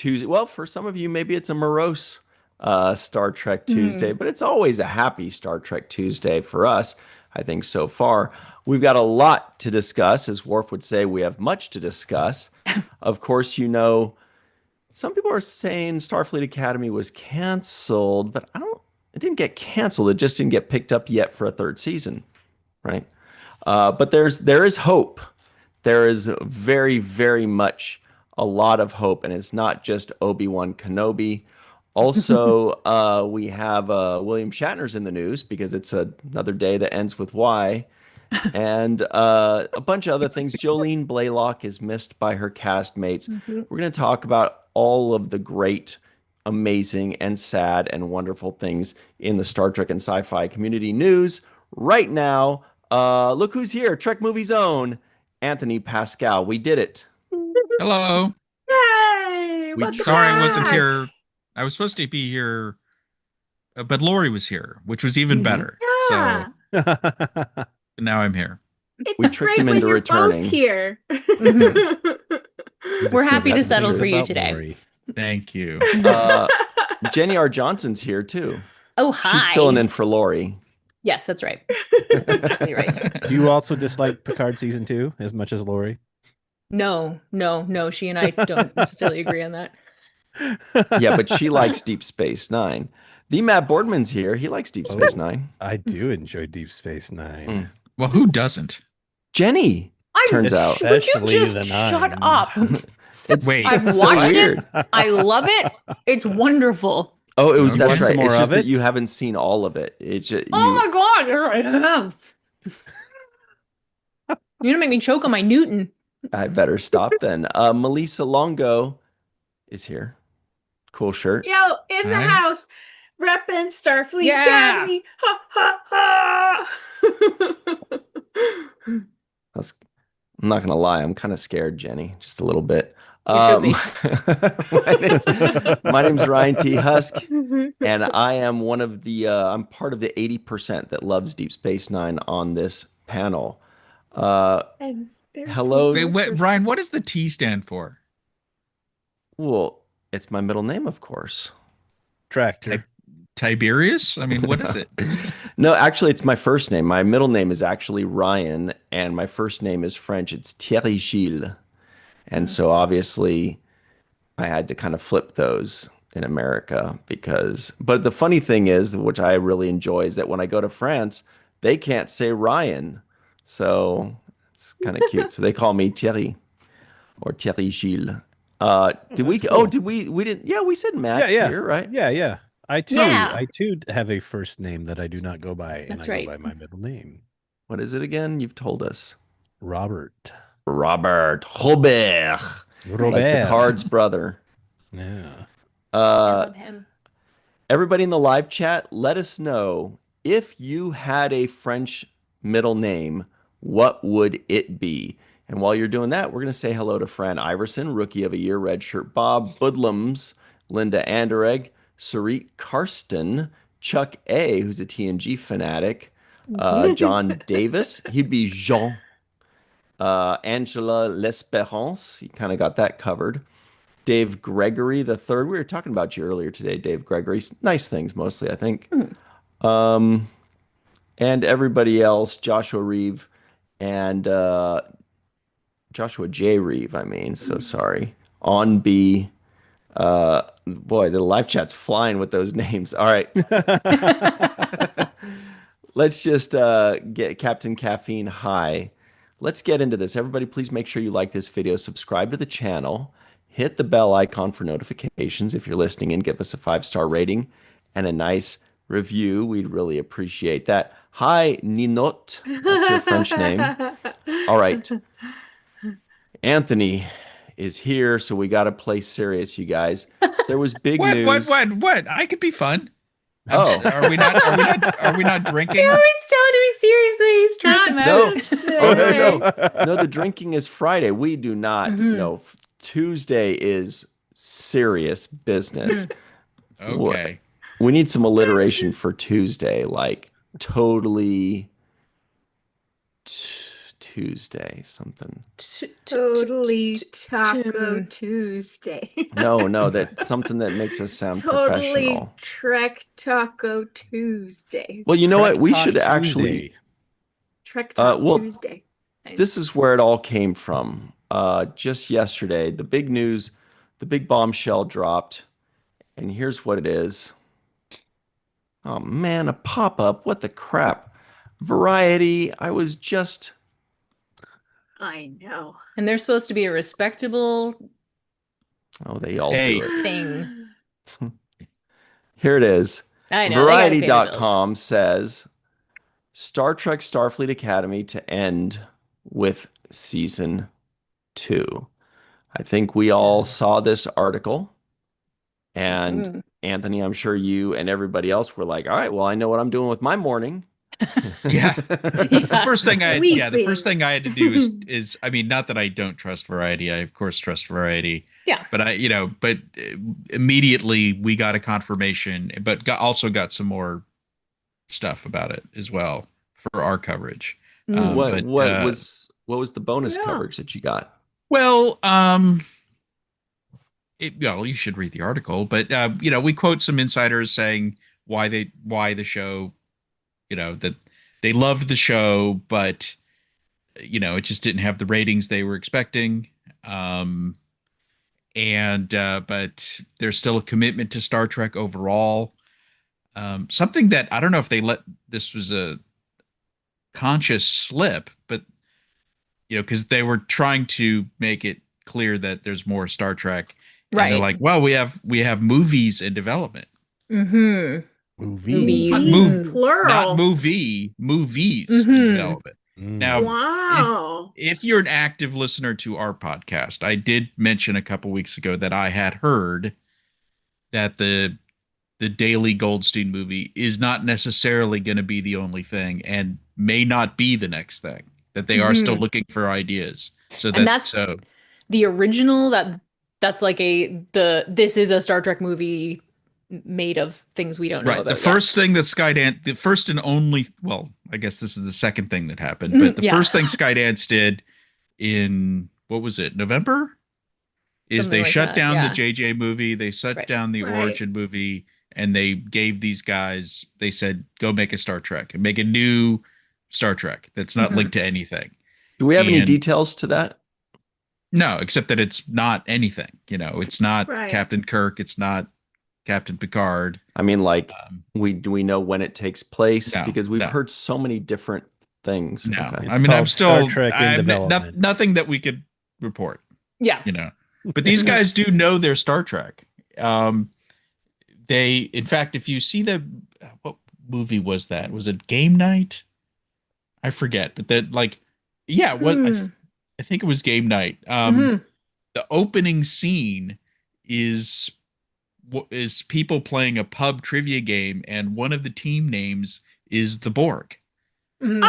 Tuesday. Well, for some of you, maybe it's a morose Star Trek Tuesday, Mhm. but it's always a happy Star Trek Tuesday for us, I think, so far. We've got a lot to discuss. As Worf would say, we have much to discuss. Of course, some people are saying Starfleet Academy was canceled, but it didn't get canceled. It just didn't get picked up yet for a third season, right? But there is hope. There is very, very much a lot of hope, and it's not just Obi-Wan Kenobi. Also, we have William Shatner's in the news because it's another day that ends with Y, and a bunch of other things. Jolene Blalock is missed by her castmates. Mhm. We're going to talk about all of the great, amazing, and sad and wonderful things in the Star Trek and sci-fi community news right now. Look who's here, Trek Movie Zone, Anthony Pascal. We did it. Hello. Yay! We Welcome Sorry I wasn't back. here. I was supposed to be here, but Lori was here, which was even Mhm. better. So Yeah, now I'm here. We it's tricked great him when into you're both returning. here. Mhm. We We're happy discovered to That's some for settle things sure. for you about today. Lori. Thank you. Uh, Jenny R. Johnson's here too. Oh, She's filling hi. in for Lori. Yes, that's right. That's exactly right. Do you also dislike Picard season 2 as much as Lori? No, no, no. She and I don't necessarily agree on that. Yeah, but she likes Deep Space Nine. The Matt Boardman's here. He likes Deep Space Oh, Nine. I do enjoy Deep Space Nine. Mm. Well, who doesn't? Jenny, I'm. turns out. Would you Especially just the shut nines. up? It's Wait. I've it's so watched weird. it. I love it. It's wonderful. Oh, You that's want right. some more It's just of that it? you haven't seen all of it. It's just Oh my God, here I am. You're gonna make me choke on my Newton. I better stop then. Melissa Longo is here. Cool shirt. Yo, in the Hi. house, repping Starfleet Yeah. Academy. Ha ha ha. That's, I'm not gonna lie, I'm kind of scared, Jenny, just a little bit. You should be. My name's Ryan T. Husk, and I am I'm part of the 80% that loves Deep Space Nine on this panel. And there's Hello. Wait, one what, person. Brian, what does the T stand for? Well, it's my middle name, of course. Tractor. Tiberius? I mean, what is it? No, actually, it's my first name. My middle name is actually Ryan, and my first name is French. It's Thierry Gilles. And so obviously I had to kind of flip those in America but the funny thing is, which I really enjoy, is that when I go to France, they can't say Ryan. So it's kind of cute. So they call me Thierry or Thierry Gilles. That's cool. We didn't, yeah, we said Max yeah. here, right? Yeah. Yeah. I too have a first name that I do not go by, and That's I right. go by my middle name, What is it again? You've told us. Robert. Robert. Like Picard's brother. Yeah. I Uh, love him. Everybody in the live chat, let us know if you had a French middle name, what would it be? And while you're doing that, we're going to say hello to Fran Iverson, Rookie of a Year, Redshirt Bob, Budlums, Linda Anderegg, Sarit Karsten, Chuck A., who's a TNG fanatic, John Davis, he'd be Jean, Angela L'Espérance, you kind of got that covered. Dave Gregory the third. We were talking about you earlier today, Dave Gregory. Nice things mostly, I think. Um, and everybody else, Joshua Reeve and Joshua J. Reeve, I mean, so sorry. On B. Boy, the live chat's flying with those names. All right. Let's just get Captain Caffeine high. Let's get into this. Everybody, please make sure you like this video, subscribe to the channel, hit the bell icon for notifications. If you're listening in, give us a 5-star rating and a nice review. We'd really appreciate that. Hi, Ninot. That's your French name. All right. Anthony is here, so we got to play serious, you guys. There was big news. What? I could be fun. Oh. Are we not drinking? No, he's telling to be serious that he's stressing him No. out. Oh, no. No, the drinking is Friday. We do not. Mhm. No, Tuesday is serious business. Okay. We need some alliteration for Tuesday, like totally Tuesday, something. Totally Taco Tim. Tuesday. No, that's something that makes us sound Totally professional. Trek Taco Tuesday. Well, you know what? Trek We Talk should actually. Tuesday. Trek Talk Well, Tuesday. this is where it all came from. Just yesterday, the big news, the big bombshell dropped, and here's what it is. Oh man, a pop-up. What the crap? Variety. I was just. I know. And they're supposed to be a respectable Oh, they all Hey. do it. thing. Here it is. I know, they gotta pay the bills. Variety.com says Star Trek Starfleet Academy to end with season 2. I think we all saw this article. And Anthony, I'm sure you and everybody else were like, all right, well, I know what I'm doing with my morning. Yeah. The first thing I had to do is I mean, not that I don't trust Variety. I of course trust Variety. Yeah. But immediately we got a confirmation, but also got some more stuff about it as well for our coverage. What was the bonus coverage that you got? Well, you should read the article, but we quote some insiders saying why the show, that they loved the show, but it just didn't have the ratings they were expecting. But there's still a commitment to Star Trek overall. Something that I don't know if this was a conscious slip, but because they were trying to make it clear that there's more Star Trek. And they're like, well, we have movies in development. Mm-hmm. Movies, plural. Not movies in development. Now, wow. if you're an active listener to our podcast, I did mention a couple weeks ago that I had heard that the Daily Goldstein movie is not necessarily going to be the only thing and may not be the next thing, that they are still looking for ideas. That's the original that's like this is a Star Trek movie made of things we don't know about. The first thing that Skydance, the first and only, well, I guess this is the second thing that happened, but the first thing Skydance did in, what was it, November? Is Something they like shut that, down the JJ movie, they shut down the Right. Origin movie, and they gave these guys, they said, go make a Star Trek and make a new Star Trek that's not linked to anything. Do we have any details to that? No, except that it's not anything. It's not Right. Captain Kirk. It's not Captain Picard. I mean, like, do we know when it takes place? No, Because we've no. heard so many different things. No, Okay. I mean, I'm called Star still Trek in development. nothing that we could report. Yeah. But these guys do know their Star Trek. They, in fact, if you see what movie was that? Was it Game Night? I forget, but that I think it was Game Night. The opening scene is people playing a pub trivia game, and one of the team names is the Borg. And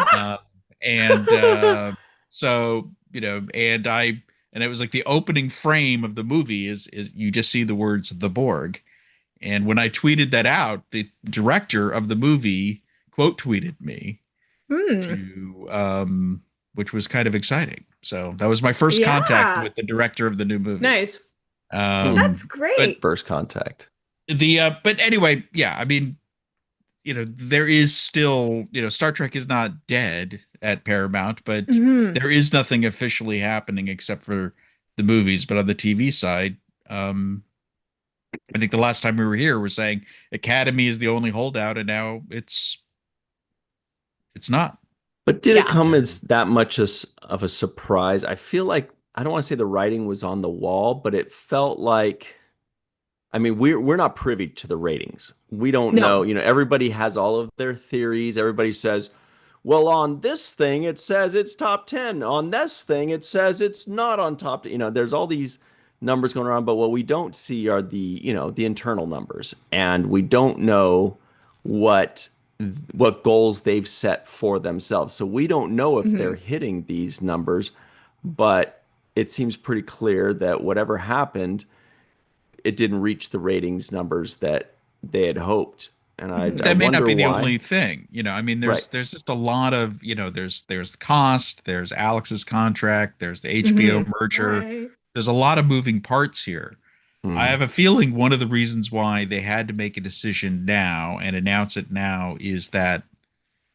it was like the opening frame of the movie is you just see the words the Borg. And when I tweeted that out, the director of the movie quote tweeted me which was kind of exciting. So that was my first contact with the director of the new movie. Nice. That's great. First contact. But anyway, yeah, I mean, there is still, Star Trek is not dead at Paramount, but there is nothing officially happening except for the movies. But on the TV side, I think the last time we were here, we're saying Academy is the only holdout, and now it's not. But did it come as that much of a surprise? I feel like, I don't want to say the writing was on the wall, but it felt like, I mean, we're not privy to the ratings. We don't know. Everybody has all of their theories. Everybody says, well, on this thing, it says it's top 10. On this thing, it says it's not on top 10. There's all these numbers going around, but what we don't see are the internal numbers. And we don't know what goals they've set for themselves. So we don't know if they're hitting these numbers, but it seems pretty clear that whatever happened, it didn't reach the ratings numbers that they had hoped. And I that may not wonder be the why. only thing. I mean, there's just a lot of, there's the cost, there's Alex's contract, there's the HBO merger. Right. There's a lot of moving parts here. I have a feeling one of the reasons why they had to make a decision now and announce it now is that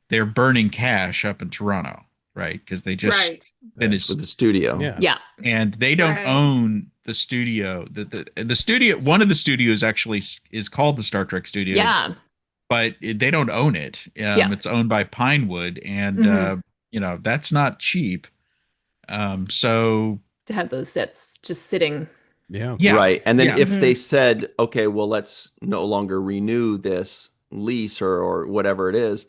they're burning cash up in Toronto, right? Because they just finished with the studio. Yeah. And they don't own the studio. The studio, one of the studios actually is called the Star Trek Studio. Yeah. But they don't own it. It's owned by Pinewood, and that's not cheap. So to have those sets just sitting. Yeah. Right. And then if they said, okay, well, let's no longer renew this lease or whatever it is,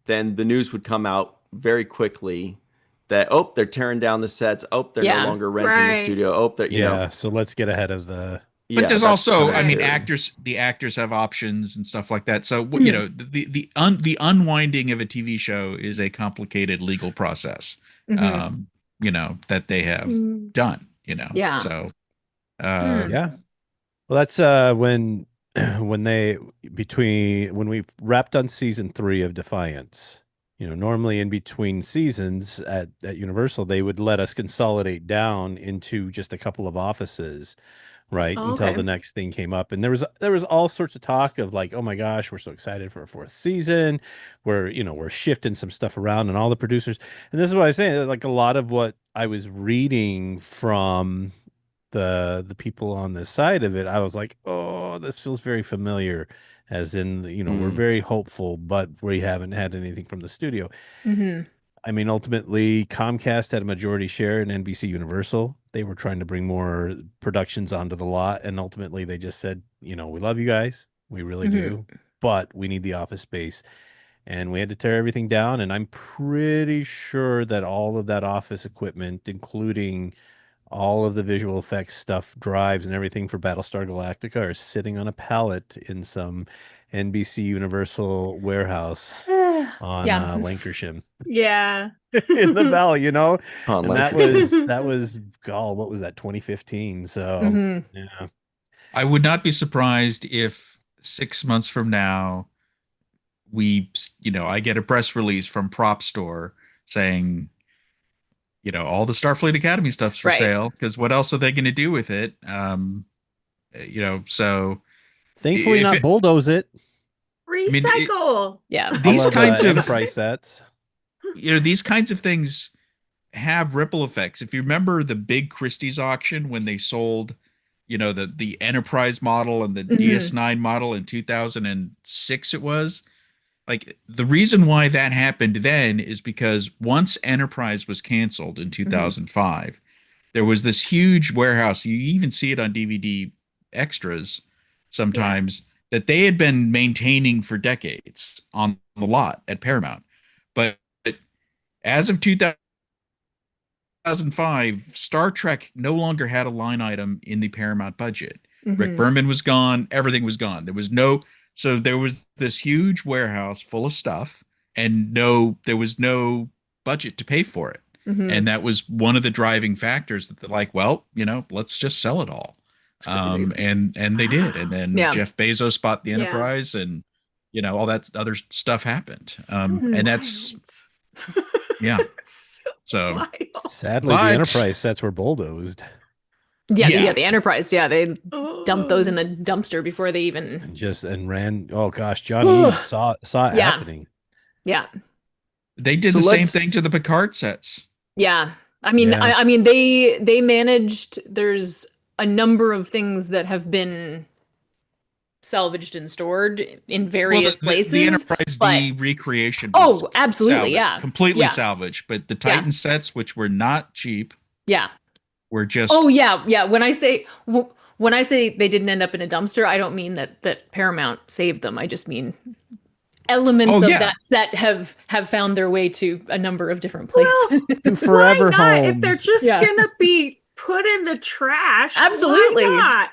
then the news would come out very quickly that, they're tearing down the sets. They're no longer renting the studio. They're, you know. So let's get ahead of the... But there's also, I mean, the actors have options and stuff like that. So, the unwinding of a TV show is a complicated legal process, that they have done, Yeah. So, Well, that's when we wrapped on season 3 of Defiance, normally in between seasons at Universal, they would let us consolidate down into just a couple of offices, right? Until the next thing came up. And there was all sorts of talk of like, oh my gosh, we're so excited for a 4th season. We're shifting some stuff around, and all the producers. And this is what I was saying, like a lot of what I was reading from the people on this side of it, I was like, oh, this feels very familiar, as in, we're very hopeful, but we haven't had anything from the studio. I mean, ultimately, Comcast had a majority share in NBC Universal. They were trying to bring more productions onto the lot, and ultimately they just said, we love you guys. We really do, but we need the office space. And we had to tear everything down, and I'm pretty sure that all of that office equipment, including all of the visual effects stuff, drives and everything for Battlestar Galactica, are sitting on a pallet in some NBC Universal warehouse on Lancashire. Yeah. In the valley, and Lancashire. that was what was that, 2015? So yeah. I would not be surprised if 6 months from now I get a press release from Prop Store saying, all the Starfleet Academy stuff's for sale, because what else are they going to do with it? So thankfully not bulldoze it. Recycle. These kinds of enterprise sets. These kinds of things have ripple effects. If you remember the big Christie's auction when they sold, the Enterprise model and the DS9 model in 2006, it was. Like, the reason why that happened then is because once Enterprise was canceled in 2005, there was this huge warehouse. You even see it on DVD extras sometimes, that they had been maintaining for decades on the lot at Paramount. But as of 2005, Star Trek no longer had a line item in the Paramount budget. Rick Berman was gone. Everything was gone. So there was this huge warehouse full of stuff, and there was no budget to pay for it. And that was one of the driving factors that they're like, well, let's just sell it all. And they did. And then Jeff Bezos bought the Enterprise, and all that other stuff happened. And that's so sadly the Enterprise sets were bulldozed. The Enterprise. Yeah, they dumped those in the dumpster before they even and ran. Oh gosh, John Hughes saw it happening. Yeah, they did the same thing to the Picard sets. Yeah, I mean, I mean, they managed. There's a number of things that have been salvaged and stored in various places. The Enterprise D recreation. Absolutely, salvaged, completely salvaged. But the Titan sets, which were not cheap, were just. When I say they didn't end up in a dumpster, I don't mean that Paramount saved them. I just mean elements of that set have found their way to a number of different places. Forever why not? homes. If they're just gonna be put in the trash, absolutely. Why not?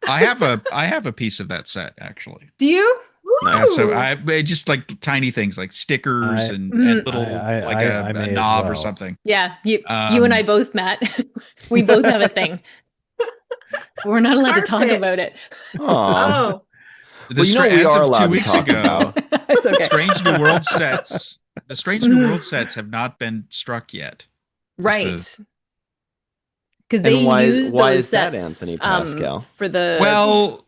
I have a piece of that set, actually. Do you? So I just like tiny things like stickers and little a knob or something. Yeah, you and I both, Matt. We both have a thing. We're not allowed to talk about it. Oh. Well, you know, we are allowed to talk about. It's okay. Strange New World sets. The Strange New World sets have not been struck yet. Right. Because they why use those is that, sets Anthony Pascal? for the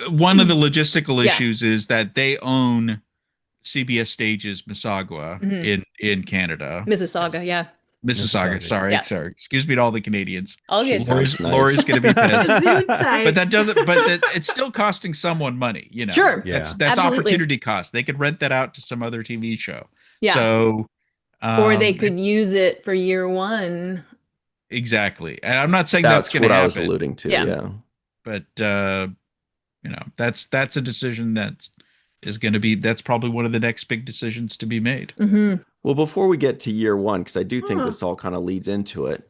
one of the logistical issues is that they own CBS Stages Mississauga in Canada. Mississauga, yeah. Mississauga, sorry. Excuse me to all the Canadians. Nice. Lori's going to be pissed. But that doesn't. But it's still costing someone money. You know, sure. That's Absolutely. opportunity cost. They could rent that out to some other TV show. Yeah. So, or they could use it for year one. Exactly, and I'm not saying that's going to happen. I was alluding to. Yeah. But you know, that's a decision that is going to be. That's probably one of the next big decisions to be made. Mm-hmm. Well, before we get to year one, because I do think this all kind of leads into it,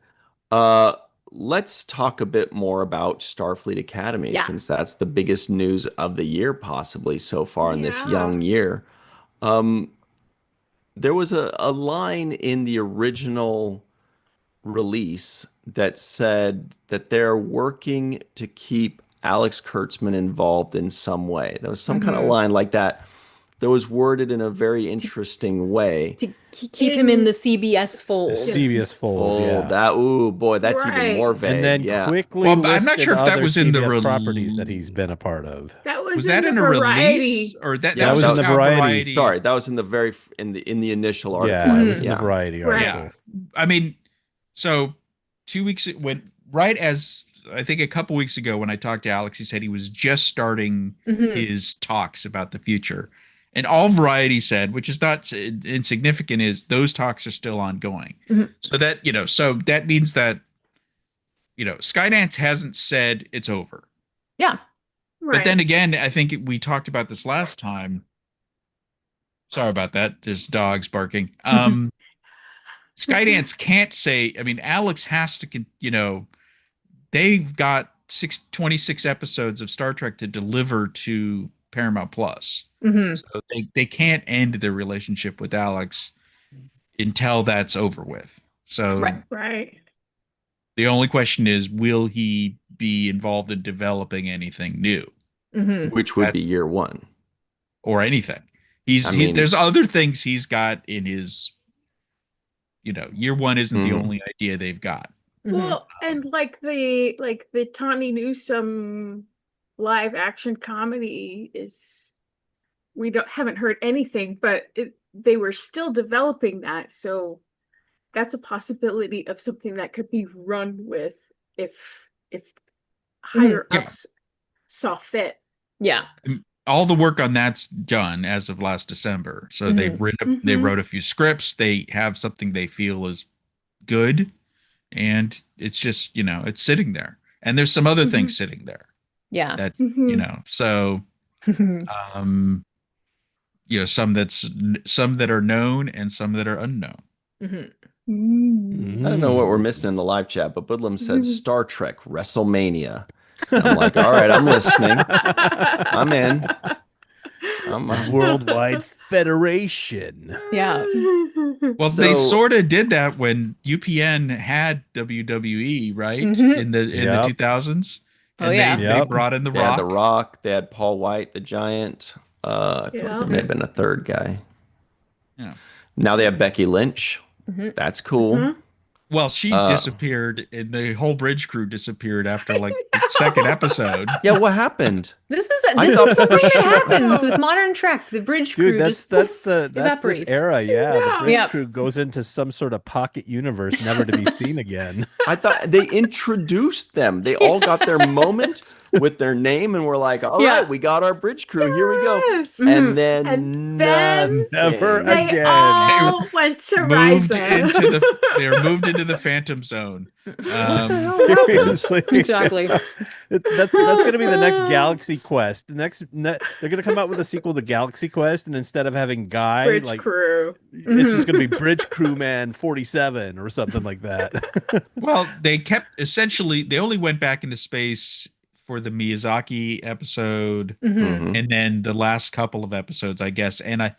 let's talk a bit more about Starfleet Academy, since that's the biggest news of the year, possibly so far in this young year. There was a line in the original release that said that they're working to keep Alex Kurtzman involved in some way. There was some kind of line like that. That was worded in a very interesting way to keep him in the CBS fold. CBS fold. That's even more vague. And then quickly, I'm not sure if that was in the properties that he's been a part of. That was that in a release, or that was in the Variety? Sorry, that was in the in the initial article. Yeah, it was in the Variety article. Yeah, I mean, so 2 weeks right as I think a couple weeks ago when I talked to Alex, he said he was just starting his talks about the future. And all Variety said, which is not insignificant, is those talks are still ongoing. So that, so that means that, Skydance hasn't said it's over. Yeah. Right. But then again, I think we talked about this last time. Sorry about that. There's dogs barking. Skydance can't say, Alex has to, they've got 26 episodes of Star Trek to deliver to Paramount Plus. So they can't end their relationship with Alex until that's over with. So right. The only question is, will he be involved in developing anything new? Which would be year one. Or anything. There's other things he's got in his, year one isn't the only idea they've got. Well, and like the Tawny Newsome live action comedy is, we haven't heard anything, but they were still developing that, so that's a possibility of something that could be run with if higher ups saw fit. Yeah. All the work on that's done as of last December. So they wrote a few scripts. They have something they feel is good, and it's just, it's sitting there. And there's some other things sitting there. Yeah. That, so some that are known and some that are unknown. I don't know what we're missing in the live chat, but Budlam said Star Trek WrestleMania. I'm like, all right, I'm listening. I'm in. I'm Worldwide Federation. Yeah. Well, they sort of did that when UPN had WWE, right? In the 2000s. And they brought in The Rock. They had The Rock. They had Paul White, the Giant. I feel like there may have been a third guy. Yeah. Now they have Becky Lynch. That's cool. Well, she disappeared, and the whole bridge crew disappeared after like the second episode. Yeah, what happened? This is something that happens with modern Trek. The bridge crew that's this era. The bridge crew goes into some sort of pocket universe, never to be seen again. I thought they introduced them. They all got their moment with their name, and we're like, all right, we got our bridge crew. Here we go. And then never they again. all went to Ryza. They were moved into the Phantom Zone. Seriously, exactly. That's going to be the next Galaxy Quest. They're going to come out with a sequel to Galaxy Quest, and instead of having Guy, Bridge Crew, it's just going to be Bridge Crewman 47 or something like that. Well, they only went back into space for the Miyazaki episode, and then the last couple of episodes, I guess. And I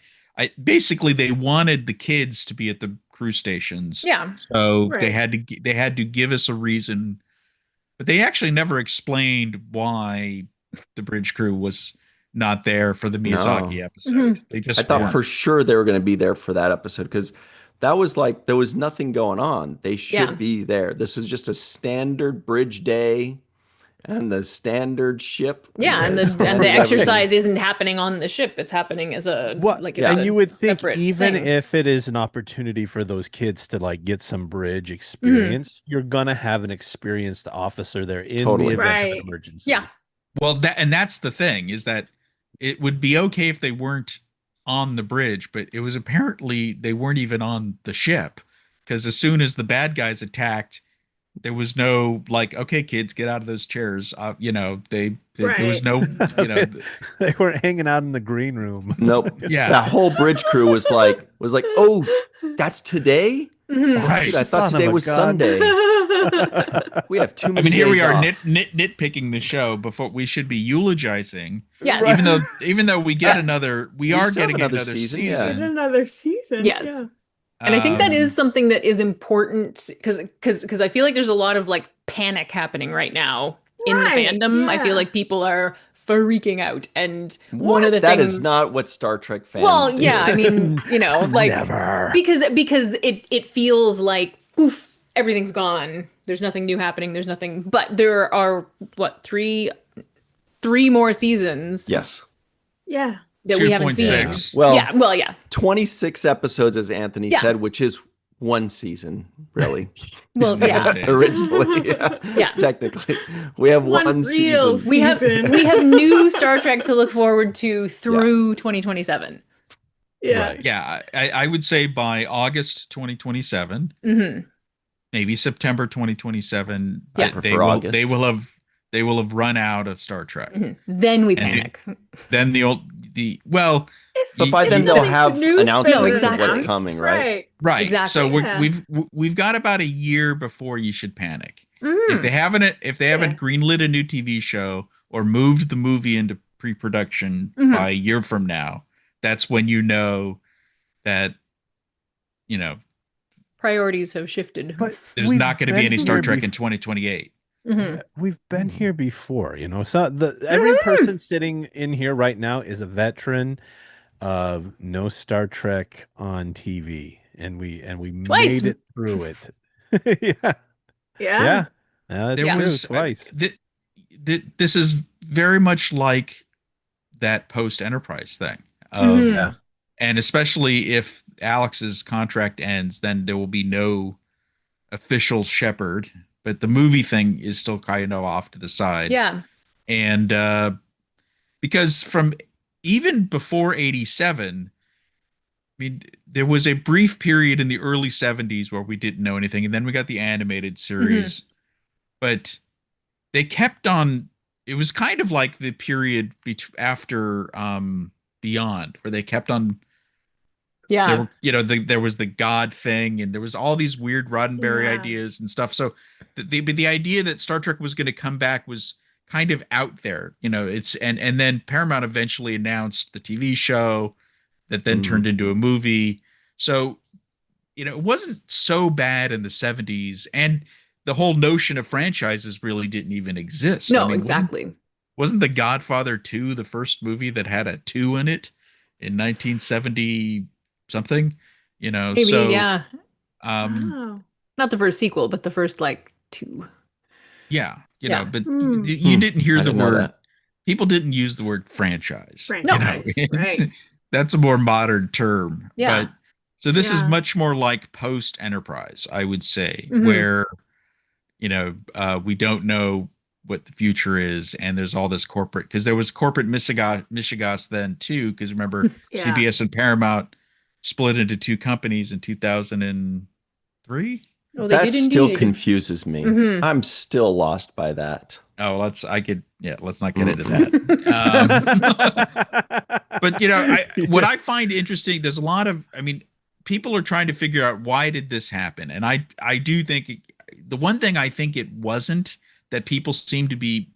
basically they wanted the kids to be at the crew stations. Yeah. So they had to give us a reason, but they actually never explained why the bridge crew was not there for the Miyazaki No. episode. They just I thought weren't. for sure they were going to be there for that episode because that was like there was nothing going on. They should Yeah. be there. This is just a standard bridge day and the standard ship. Yeah, and the standard exercise everything. isn't happening on the ship. It's happening as a What? like Yeah. it's And a you would think separate even thing. if it is an opportunity for those kids to like get some bridge experience, you're gonna have an experienced officer there in Totally. the event of an Right. emergency. Yeah. Well, that's the thing, is that it would be okay if they weren't on the bridge, but it was apparently they weren't even on the ship, because as soon as the bad guys attacked, there was no like, okay, kids, get out of those chairs. There was no, They were hanging out in the green room. Nope. Yeah. That whole bridge crew was like, oh, that's today? right. Dude, I thought Son of today a was gun. Sunday. We have too I many mean, here we days are off. nitpicking the show before we should be eulogizing. Yes. Even though we get we are still have getting another another season, season. yeah. Another season. Yes. Yeah. And I think that is Um, something that is important because I feel like there's a lot of like panic happening right now in the Right, fandom. I yeah. feel like people are freaking out, and one of the That things is not what Star Trek fans well, do. yeah, I mean, like Never. because it feels like poof, everything's gone. There's nothing new happening. There's nothing, but there are what three more seasons Yes. Yeah. that we haven't seen. 2.6. Well, Yeah. 26 episodes, as Anthony Yeah. said, which is one season, really. Well, yeah. Nowadays. Originally, yeah. Yeah. Technically, we have One one real season. We have new Star Trek to look forward to through 2027. Yeah. Right. Yeah, I would say by August 2027, hmm maybe September 2027, Yeah. I prefer August. they will have run out of Star Trek. Then we And panic. Then But by y- then y- they'll Nothing's have newspaper announcements of what's exactly. coming, right? right. Exactly. So Yeah. we've got about a year before you should panic. Mhm. If they haven't greenlit a new TV show or moved the movie into pre-production Mhm. by a year from now, that's when you know that Priorities have shifted. But there's we've not going to be been any Star here Trek bef- in 2028. Mhm. We've been here before, So every person sitting in here right now is a veteran of no Star Trek on TV, and we Twice. made it through it. Yeah, Yeah. yeah. That's There true. was Twice. this is very much like that post Enterprise thing. Mhm. Yeah. And especially if Alex's contract ends, then there will be no official Shepherd, but the movie thing is still kind of off to the side. Yeah. And because from even before 87, I mean, there was a brief period in the early 70s where we didn't know anything, and then we got the animated series. But they kept on. It was kind of like the period after Beyond, where they kept on. Yeah. There was the God thing, and there was all these weird Roddenberry Yeah. ideas and stuff. So the idea that Star Trek was going to come back was kind of out there. And then Paramount eventually announced the TV show that then turned into a movie. So it wasn't so bad in the 70s, and the whole notion of franchises really didn't even exist. No, I mean, exactly. Wasn't The Godfather 2 the first movie that had a 2 in it in 1970 something? Maybe, so yeah. Wow. Not the first sequel, but the first like 2. yeah, Yeah. but Hmm. you didn't hear I the didn't know word. that. People didn't use the word franchise. Franchise, right. That's a more modern term. Yeah. But so this is Yeah. much more like post Enterprise, I would say, Mhm. where we don't know what the future is, and there's all this corporate, because there was corporate mishigas then too, because remember Yeah. CBS and Paramount split into two companies in 2003. Well, they That did still indeed. confuses me. Mhm. I'm still lost by that. Oh, let's not get into that. But what I find interesting, there's a lot of, people are trying to figure out, why did this happen? And I do think the one thing I think it wasn't that people seem to be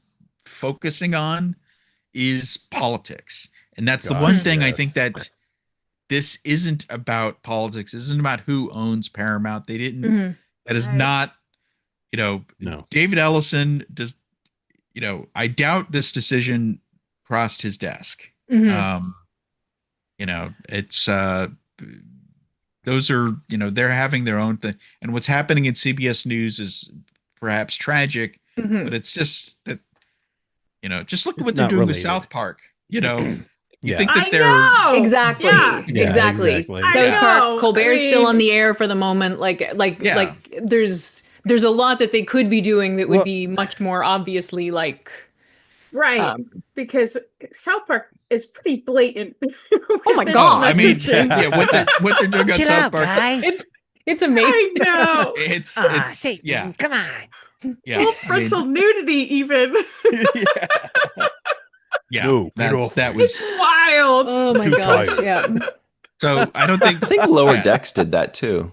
focusing on is politics. And that's the one Gosh, thing I yes. think that this isn't about politics. This isn't about who owns Paramount. They didn't, Mhm. that is Right. not, No. David Ellison does, I doubt this decision crossed his desk. Mhm. You know, it's those are, you know, they're having their own thing. And what's happening in CBS News is perhaps tragic, but Mhm. it's just that, you know, just look at It's what they're not doing with related. South Park. You know, you Yeah. think that I they're know. Exactly. Yeah. Yeah, Exactly. exactly. I South Park, know. Colbert's I still on mean, the air for the moment. Yeah. There's a lot that they could be doing that would Well, be much more obviously like right. um Because South Park is pretty blatant with oh my its Oh, I gosh. mean, messaging. yeah, what they're doing on Chill South out, Park, guy. It's I amazing. know. it's yeah, Come on. yeah. Full I frontal mean, nudity, even. Yeah. yeah, No, get off that me. It's was wild. Oh my Too gosh. tired. Yeah. so. I don't think I think Lower yeah, Decks did that too.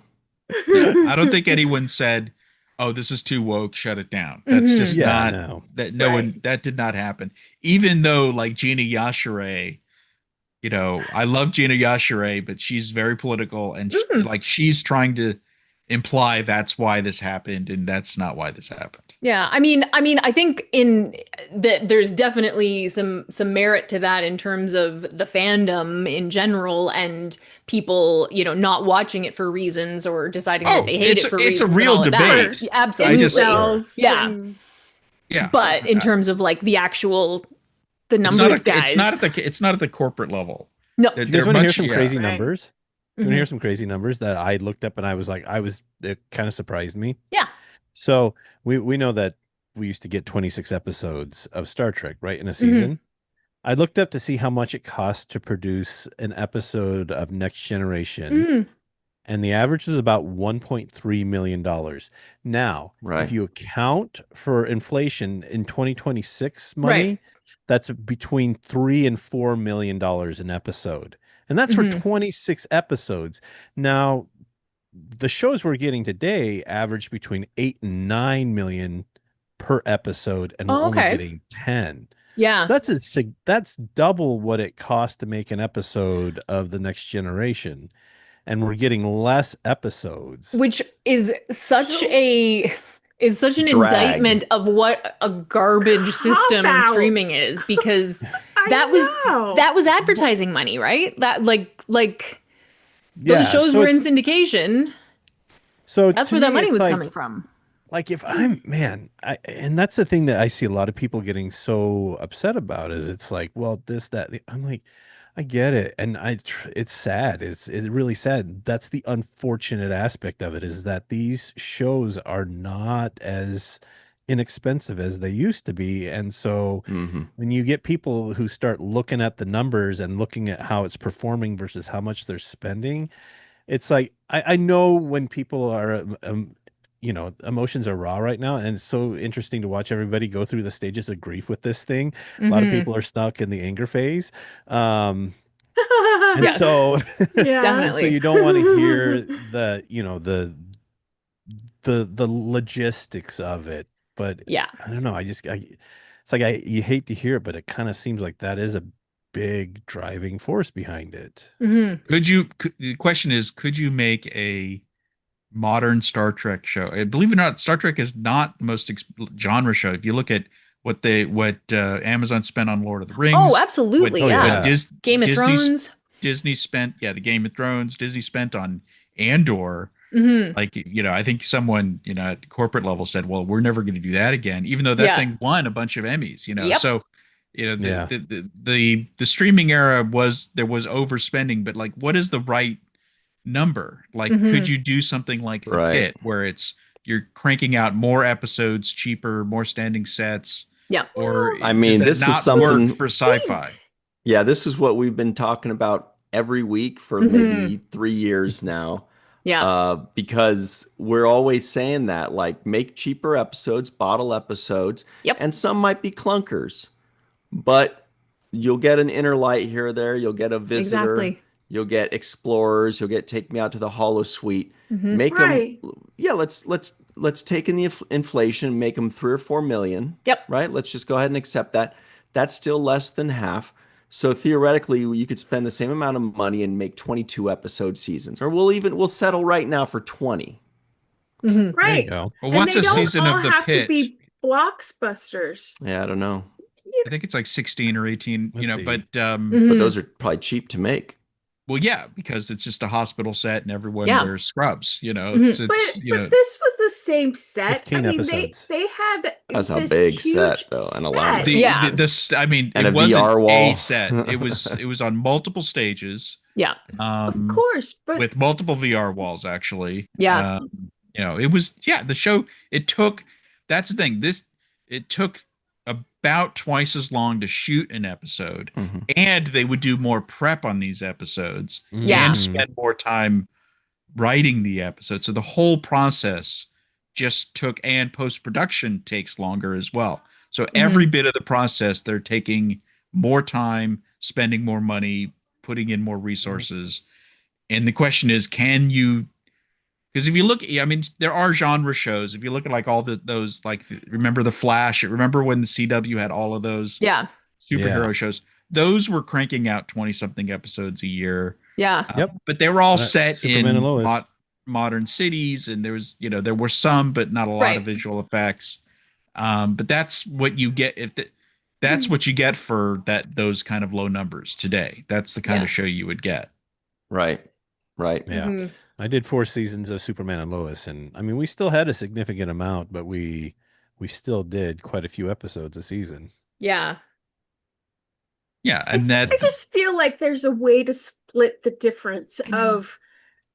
yeah, I don't think anyone said, "Oh, this is too woke, shut it down." That's Mhm. just Yeah, not no. that no Right. one that did not happen. Even though like Gina Yashere, you know, I love Gina Yashere, but she's very political and Mm. like she's trying to imply that's why this happened and that's not why this happened. Yeah, I think in that there's definitely some merit to that in terms of the fandom in general and people, you know, not watching it for reasons or deciding that Oh, they hate it for it's a reasons real and all of that. debate. Yeah, I just absolutely. Incels. Yeah. yeah. But in terms of like the actual the numbers guys. It's not at the corporate level. No. They're, Do you guys they're want to hear much some yeah. crazy Right. numbers? You want to Mhm. hear some crazy numbers that I looked up and I was like, it kind of surprised me. Yeah. So we know that we used to get 26 episodes of Star Trek, right, in a Mhm. season. I looked up to see how much it costs to produce an episode of Next Generation, Mm. and the average was about $1.3 million. Now, Right. if you account for inflation in 2026 Right. money, that's between $3 and $4 million an episode. And that's for Mhm. 26 episodes. Now, the shows we're getting today average between 8 and 9 million per episode, and we're Oh, only okay. getting 10. Yeah. So that's double what it costs to make an episode of The Next Generation, and we're getting less episodes. Which is such So- is such an Drag. indictment of what a garbage system Cop-out. streaming is because I know. that was advertising money, right? That like Yeah, those shows so were in it's- syndication. So That's to where that me, money it's was like, coming from. Like if I'm man, and that's the thing that I see a lot of people getting so upset about is it's like, well, this, that, I'm like, I get it. And it's sad. It's really sad. That's the unfortunate aspect of it, is that these shows are not as inexpensive as they used to be. And so Mhm. when you get people who start looking at the numbers and looking at how it's performing versus how much they're spending, it's like, I know when people are, emotions are raw right now, and it's so interesting to watch everybody go through the stages of grief with this thing. A lot of Mhm. people are stuck in the anger phase. And Yes. so, Yeah. Definitely. so you don't want to hear the, the logistics of it. But Yeah. I don't know. It's like you hate to hear it, but it kind of seems like that is a big driving force behind it. Mhm. The question is, could you make a modern Star Trek show? Believe it or not, Star Trek is not the most genre show. If you look at what Amazon spent on Lord of the Rings, Oh, absolutely. Oh, Yeah. yeah. Game of Disney Thrones. Disney spent, the Game of Thrones, Disney spent on Andor. Mhm. Like, I think someone, at corporate level said, well, we're never going to do that again, even though that Yeah. thing won a bunch of Emmys, Yep. So, Yeah. the streaming era there was overspending, but like, what is the right number? Like, Mhm. could you do something like The Right. Pit, where you're cranking out more episodes, cheaper, more standing sets? Yeah. Or I mean, does that this is not something- work for sci-fi? Yeah, this is what we've been talking about every week for Mhm. maybe 3 years now. Yeah. Because we're always saying that, like, make cheaper episodes, bottle episodes, Yep. and some might be clunkers, but you'll get an inner light here or there. You'll get a visitor. Exactly. You'll get explorers. You'll get take me out to the Hollow Suite. Mhm. Make Right. them. Yeah, let's take in the inflation, make them 3 or 4 million. Yep. Right. Let's just go ahead and accept that. That's still less than half. So theoretically, you could spend the same amount of money and make 22 episode seasons, or we'll settle right now for 20. Mhm. There you Right. go. Well, And what's they a don't season all of The have Pit? to be blockbusters. Yeah, I don't know. I think it's like 16 or 18, Let's see. but But those are probably cheap to make. well, yeah, because it's just a hospital set and everyone Yeah. wears scrubs, Mhm. it's But this was the same set. 15 I mean, episodes. they had That's a this big huge set, though, and a lot of set. Yeah. this, I mean, And it a wasn't VR wall. a set. It was on multiple stages. Yeah. Of course, but With multiple VR walls, actually. Yeah. It was, the show, that's the thing. It took about twice as long to shoot an episode, and they would do more prep on these episodes Yeah. and spend more time writing the episode. So the whole process just took, and post-production takes longer as well. So every bit of the process, they're taking more time, spending more money, putting in more resources. And the question is, can you, because if you look, I mean, there are genre shows. If you look at like all those, like, remember The Flash, remember when the CW had all of those Yeah. superhero shows, those were cranking out 20 something episodes a year. Yeah. Yep. But they were all set Superman in and Lois. modern cities, and there was, there were some, but not a lot Right. of visual effects. But that's what you get that's what you get for those kind of low numbers today. That's the kind of show you would get. Right. Yeah. I did 4 seasons of Superman and Lois, and I mean, we still had a significant amount, but we still did quite a few episodes a season. Yeah. Yeah, and that I just feel like there's a way to split the difference of.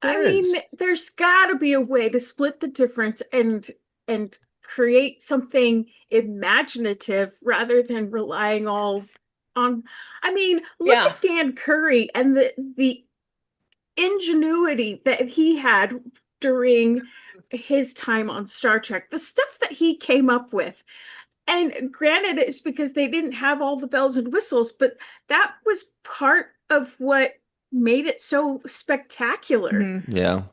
There is. There's got to be a way to split the difference and create something imaginative rather than relying all on. I mean, look at Dan Curry and the ingenuity that he had during his time on Star Trek, the stuff that he came up with. And granted, it's because they didn't have all the bells and whistles, but that was part of what made it so spectacular. Yeah.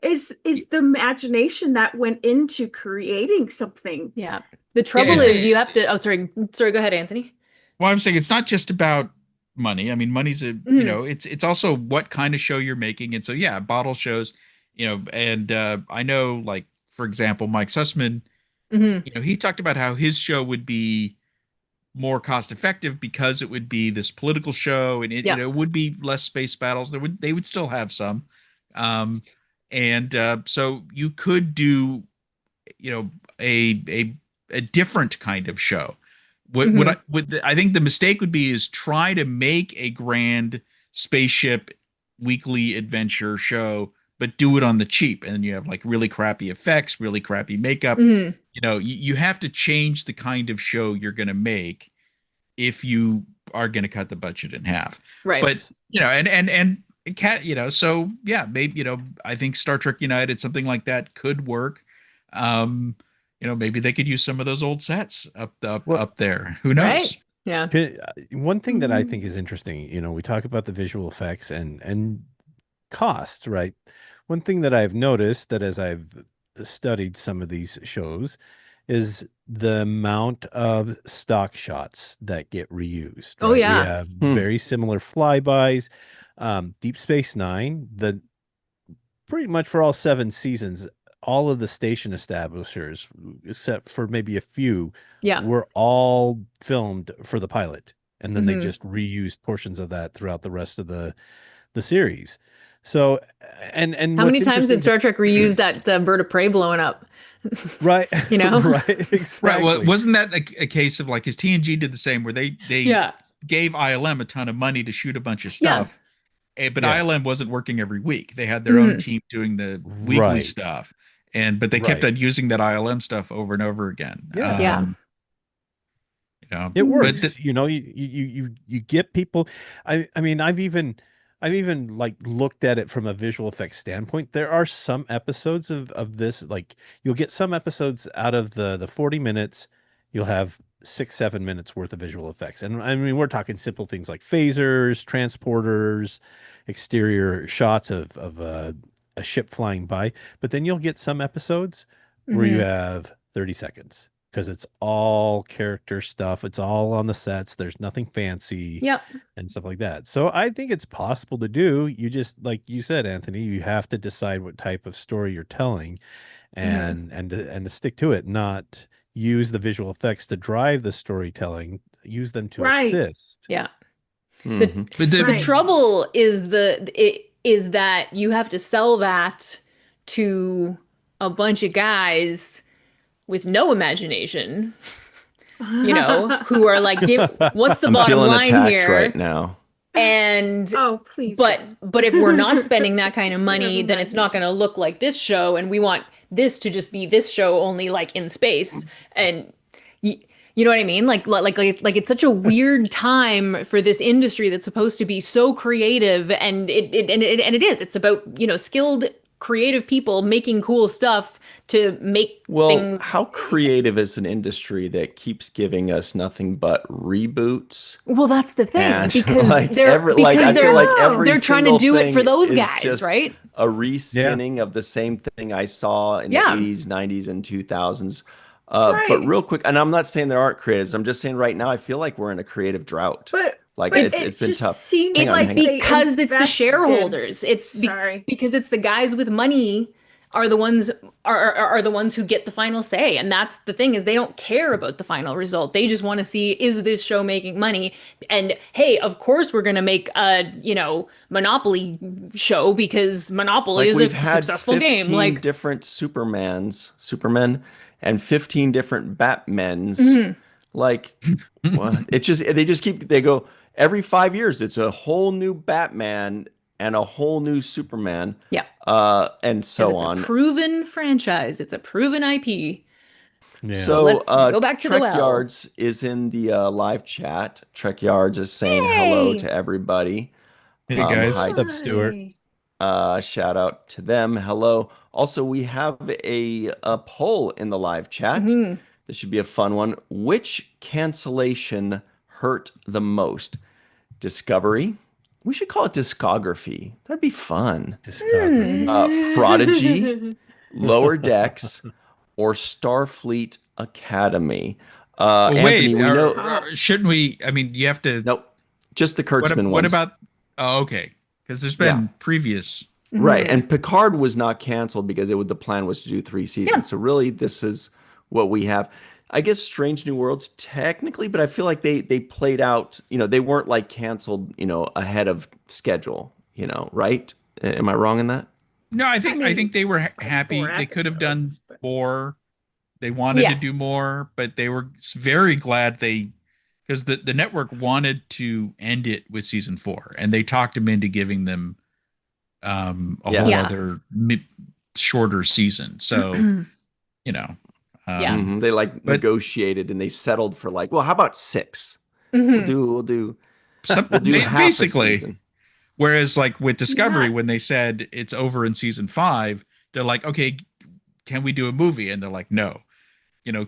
Is the imagination that went into creating something. Yeah. The trouble is you have to, sorry, go ahead, Anthony. Well, I'm saying it's not just about money. I mean, money's it's also what kind of show you're making. And so, bottle shows, and I know, like, for example, Mike Sussman, he talked about how his show would be more cost effective because it would be this political show, and it would be less space battles. They would still have some. So you could do, a different kind of show. I think the mistake would be is try to make a grand spaceship weekly adventure show, but do it on the cheap, and then you have like really crappy effects, really crappy makeup. You have to change the kind of show you're going to make if you are going to cut the budget in half. Right. But so maybe, I think Star Trek United, something like that could work. Maybe they could use some of those old sets up there. Who knows? Right. Yeah. One thing that I think is interesting, we talk about the visual effects and cost, right? One thing that I've noticed that as I've studied some of these shows is the amount of stock shots that get reused. Oh, right? yeah. We have very similar flybys. Deep Space Nine, pretty much for all 7 seasons, all of the station establishers, except for maybe a few, were all filmed for the pilot. And then they just reused portions of that throughout the rest of the series. So, and how many times did Star Trek reuse that bird of prey blowing up? Right. Right. Exactly. Right. Well, wasn't that a case of, like, his TNG did the same, where they gave ILM a ton of money to shoot a bunch of stuff, but ILM wasn't working every week. They had their own team doing the weekly stuff, but they kept on using that ILM stuff over and over again. It works. You get people. I mean, I've even like looked at it from a visual effects standpoint. There are some episodes of this, like, you'll get some episodes out of the 40 minutes, you'll have 6-7 minutes worth of visual effects. And I mean, we're talking simple things like phasers, transporters, exterior shots of a ship flying by. But then you'll get some episodes where you have 30 seconds. Because it's all character stuff. It's all on the sets. There's nothing fancy and stuff like that. So I think it's possible to do. You just, like you said, Anthony, you have to decide what type of story you're telling and to stick to it, not use the visual effects to drive the storytelling. use them to Right. assist. Yeah. Mhm. But The Right. trouble is is that you have to sell that to a bunch of guys with no imagination, who are like, what's the I'm bottom feeling line attacked here? right now. And Oh, please. but if we're not spending that kind of money, Never then it's mind. not going to look like this show, and we want this to just be this show only like in space. And you know what I mean? Like it's such a weird time for this industry that's supposed to be so creative, and it is. It's about, skilled creative people making cool stuff to make Well, things. how creative is an industry that keeps giving us nothing but reboots? Well, that's the thing, And because like they're every, because like I they're feel like every they're trying to single do it for thing those is guys, just right? a reskinning of the same thing I saw in the Yeah. 80s, 90s, and 2000s. Right. But real quick, and I'm not saying there aren't creatives. I'm just saying right now I feel like we're in a creative drought. But Like but it's it been just tough. seems Hang on, It's like hang on. they because it's the invested- shareholders. Sorry. Because it's the guys with money are the ones are the ones who get the final say, and that's the thing, is they don't care about the final result. They just want to see, is this show making money? And hey, of course we're going to make a Monopoly show, because Monopoly Like is we've a had successful 15 game. Like, different Supermen, and 15 different Batmens. mhm. Like, what? They go every 5 years. It's a whole new Batman and a whole new Superman. Yeah. And 'Cause so it's on. a proven franchise. It's a proven IP. Yeah. So let's go back to the Trek well. Yards is in the live chat. Trek Yards is saying hello Hey! to everybody. Hey, guys. Hi, What's up, Stuart? shout out to them. Hello. Also, we have a poll in the live chat. Mhm. This should be a fun one. Which cancellation hurt the most? Discovery? We should call it discography. That'd be fun. Discovery. Prodigy, Lower Decks, or Starfleet Academy. Well, Anthony, wait, we know. shouldn't we? I mean, you have to. Nope. Just the What, Kurtzman what ones. about? Oh, okay. Because there's been previous. Right, Mhm. and Picard was not canceled because the plan was to do 3 seasons. Yeah. So really, this is what we have. I guess Strange New Worlds technically, but I feel like they played out. They weren't like canceled. Ahead of schedule. Right? Am I wrong in that? No, I think I mean, they were like happy. 4 They could have done episodes, but- more. They wanted Yeah. to do more, but they were very glad because the network wanted to end it with season 4, and they talked them into giving them a Yeah. whole Yeah. other shorter season. So Yeah. Mhm. They but- negotiated and they settled for well, how about 6? Mhm. We'll do half a basically. season. Whereas like with Discovery, when they Nuts. said it's over in season 5, they're like, okay, can we do a movie? And they're like, no.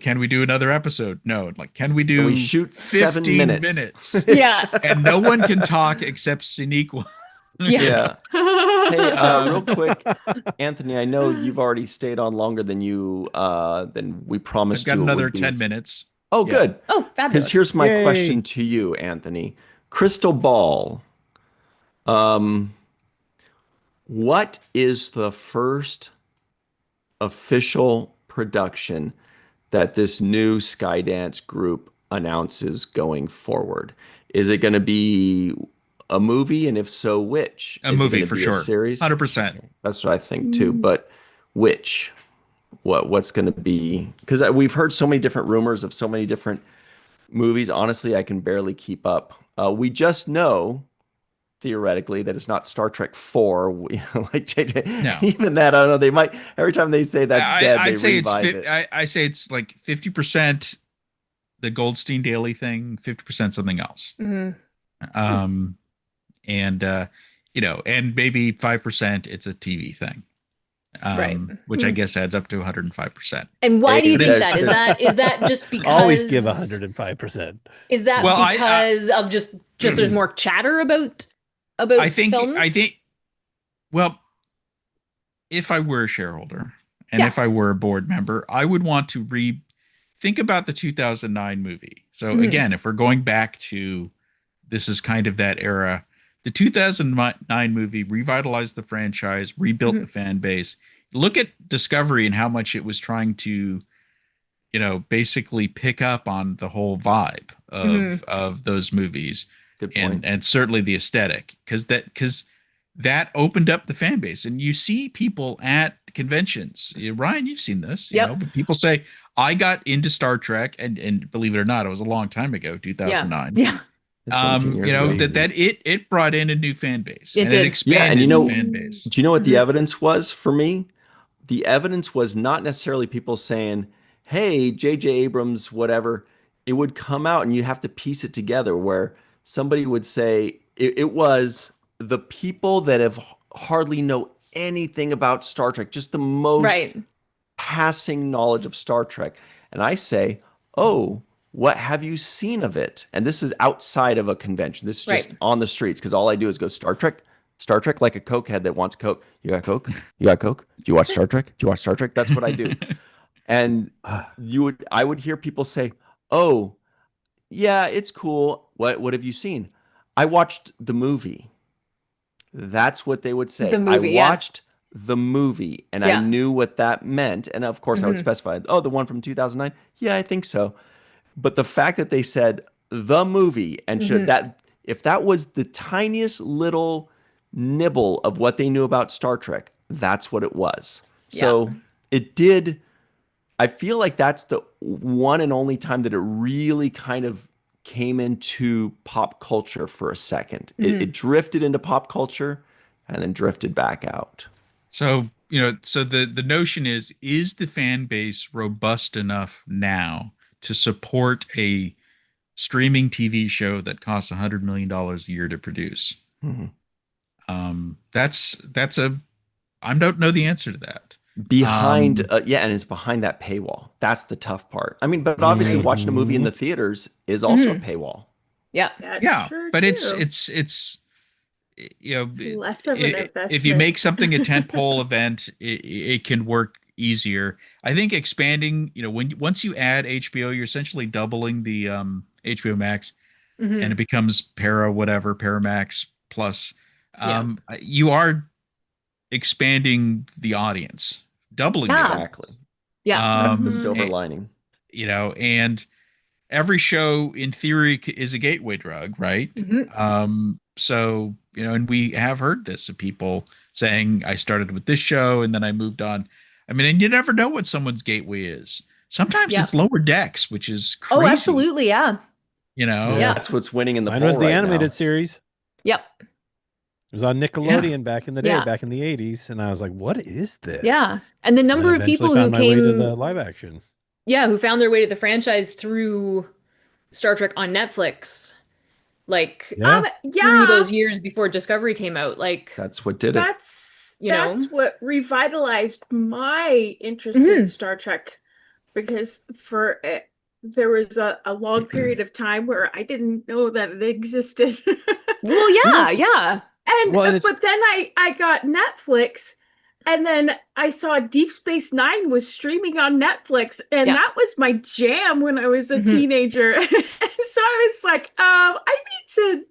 Can we do another episode? No. Like, can we do Can we shoot 7 15 minutes? Yeah. And no one can talk except Siniqua. Yeah. Hey, real quick, Anthony, I know you've already stayed on longer than we I've promised got you. It another would be. 10 minutes. Oh, Yeah. good. Oh, fabulous. Because here's my Yay. question to you, Anthony. Crystal ball. What is the first official production that this new Skydance group announces going forward? Is it going to be a movie, and if so, which? A Is it movie gonna for be a sure. series? 100%. That's what I think too. But which? What's going to be? Because we've heard so many different rumors of so many different movies. Honestly, I can barely keep up. We just know theoretically that it's not Star Trek 4. Like JJ, No. even that, I don't know. They might every time they say that's dead, I'd they say it's revive it. I say it's like 50% the Goldstein Daily thing, 50% something else. Mhm. And and maybe 5% it's a TV thing. Right. Which I guess adds up to 105%. And why do you think Exactly. that? Is that just because Always give 105%. Is that Well, because of just there's more chatter about I think films? well, if I were a shareholder and Yeah. if I were a board member, I would want to think about the 2009 movie. So Mhm. again, if we're going back to this is kind of that era, the 2009 movie revitalized the franchise, rebuilt Mhm. the fan base. Look at Discovery and how much it was trying to basically pick up on the whole vibe of those movies. Good point. And certainly the aesthetic, because that opened up the fan base. And you see people at conventions. Ryan, you've seen this, Yep. but people say, I got into Star Trek, and believe it or not, it was a long time ago, 2009. Yeah. 17 years ago. that it brought in a new fan base. It and did. it expanded the fan base. Do you know what the evidence was for me? The evidence was not necessarily people saying, hey, J.J. Abrams, whatever. It would come out and you have to piece it together where somebody would say it was the people that have hardly know anything about Star Trek, just the most passing knowledge of Star Trek. And I say, oh, what have you seen of it? And this is outside of a convention. This is just on the streets because all I do is go Star Trek, like a Coke head that wants Coke. You got Coke? You got Coke? Do you watch Star Trek? Do you watch Star Trek? That's what I do. And I would hear people say, oh, yeah, it's cool. What have you seen? I watched the movie. That's what they would say. I watched the movie and I knew what that meant. And of course I would specify, oh, the one from 2009. Yeah, I think so. But the fact that they said the movie and should that, if that was the tiniest little nibble of what they knew about Star Trek, that's what it was. So it did. I feel like that's the one and only time that it really kind of came into pop culture for a second. It drifted into pop culture and then drifted back out. So, so the notion is the fan base robust enough now to support a streaming TV show that costs $100 million a year to produce? I don't know the answer to that. And it's behind that paywall. That's the tough part. I mean, but obviously watching a movie in the theaters is also a paywall. Yeah. But it's less of an investment. If you make something a tentpole event, it can work easier. I think expanding, once you add HBO, you're essentially doubling the HBO Max, and it becomes Paramax Plus. You are expanding the audience, doubling it. Exactly. Yeah, that's the silver lining. And every show in theory is a gateway drug, right? So, and we have heard this of people saying, I started with this show and then I moved on. I mean, and you never know what someone's gateway is. Sometimes it's Lower Decks, which is crazy. Oh, absolutely. Yeah. That's what's winning in the poll was the right animated now. series. Yep. It was on Nickelodeon back in the day, back in the 80s. And I was like, what is this? Yeah. And the number of people who came to the live action. Yeah, who found their way to the franchise through Star Trek on Netflix. Through those years before Discovery came out. That's what did it. That's what revitalized my interest in Star Trek, because there was a long period of time where I didn't know that it existed. Well, yeah. But then I got Netflix, and then I saw Deep Space Nine was streaming on Netflix, and that was my jam when I was a teenager. And so I was like, I need to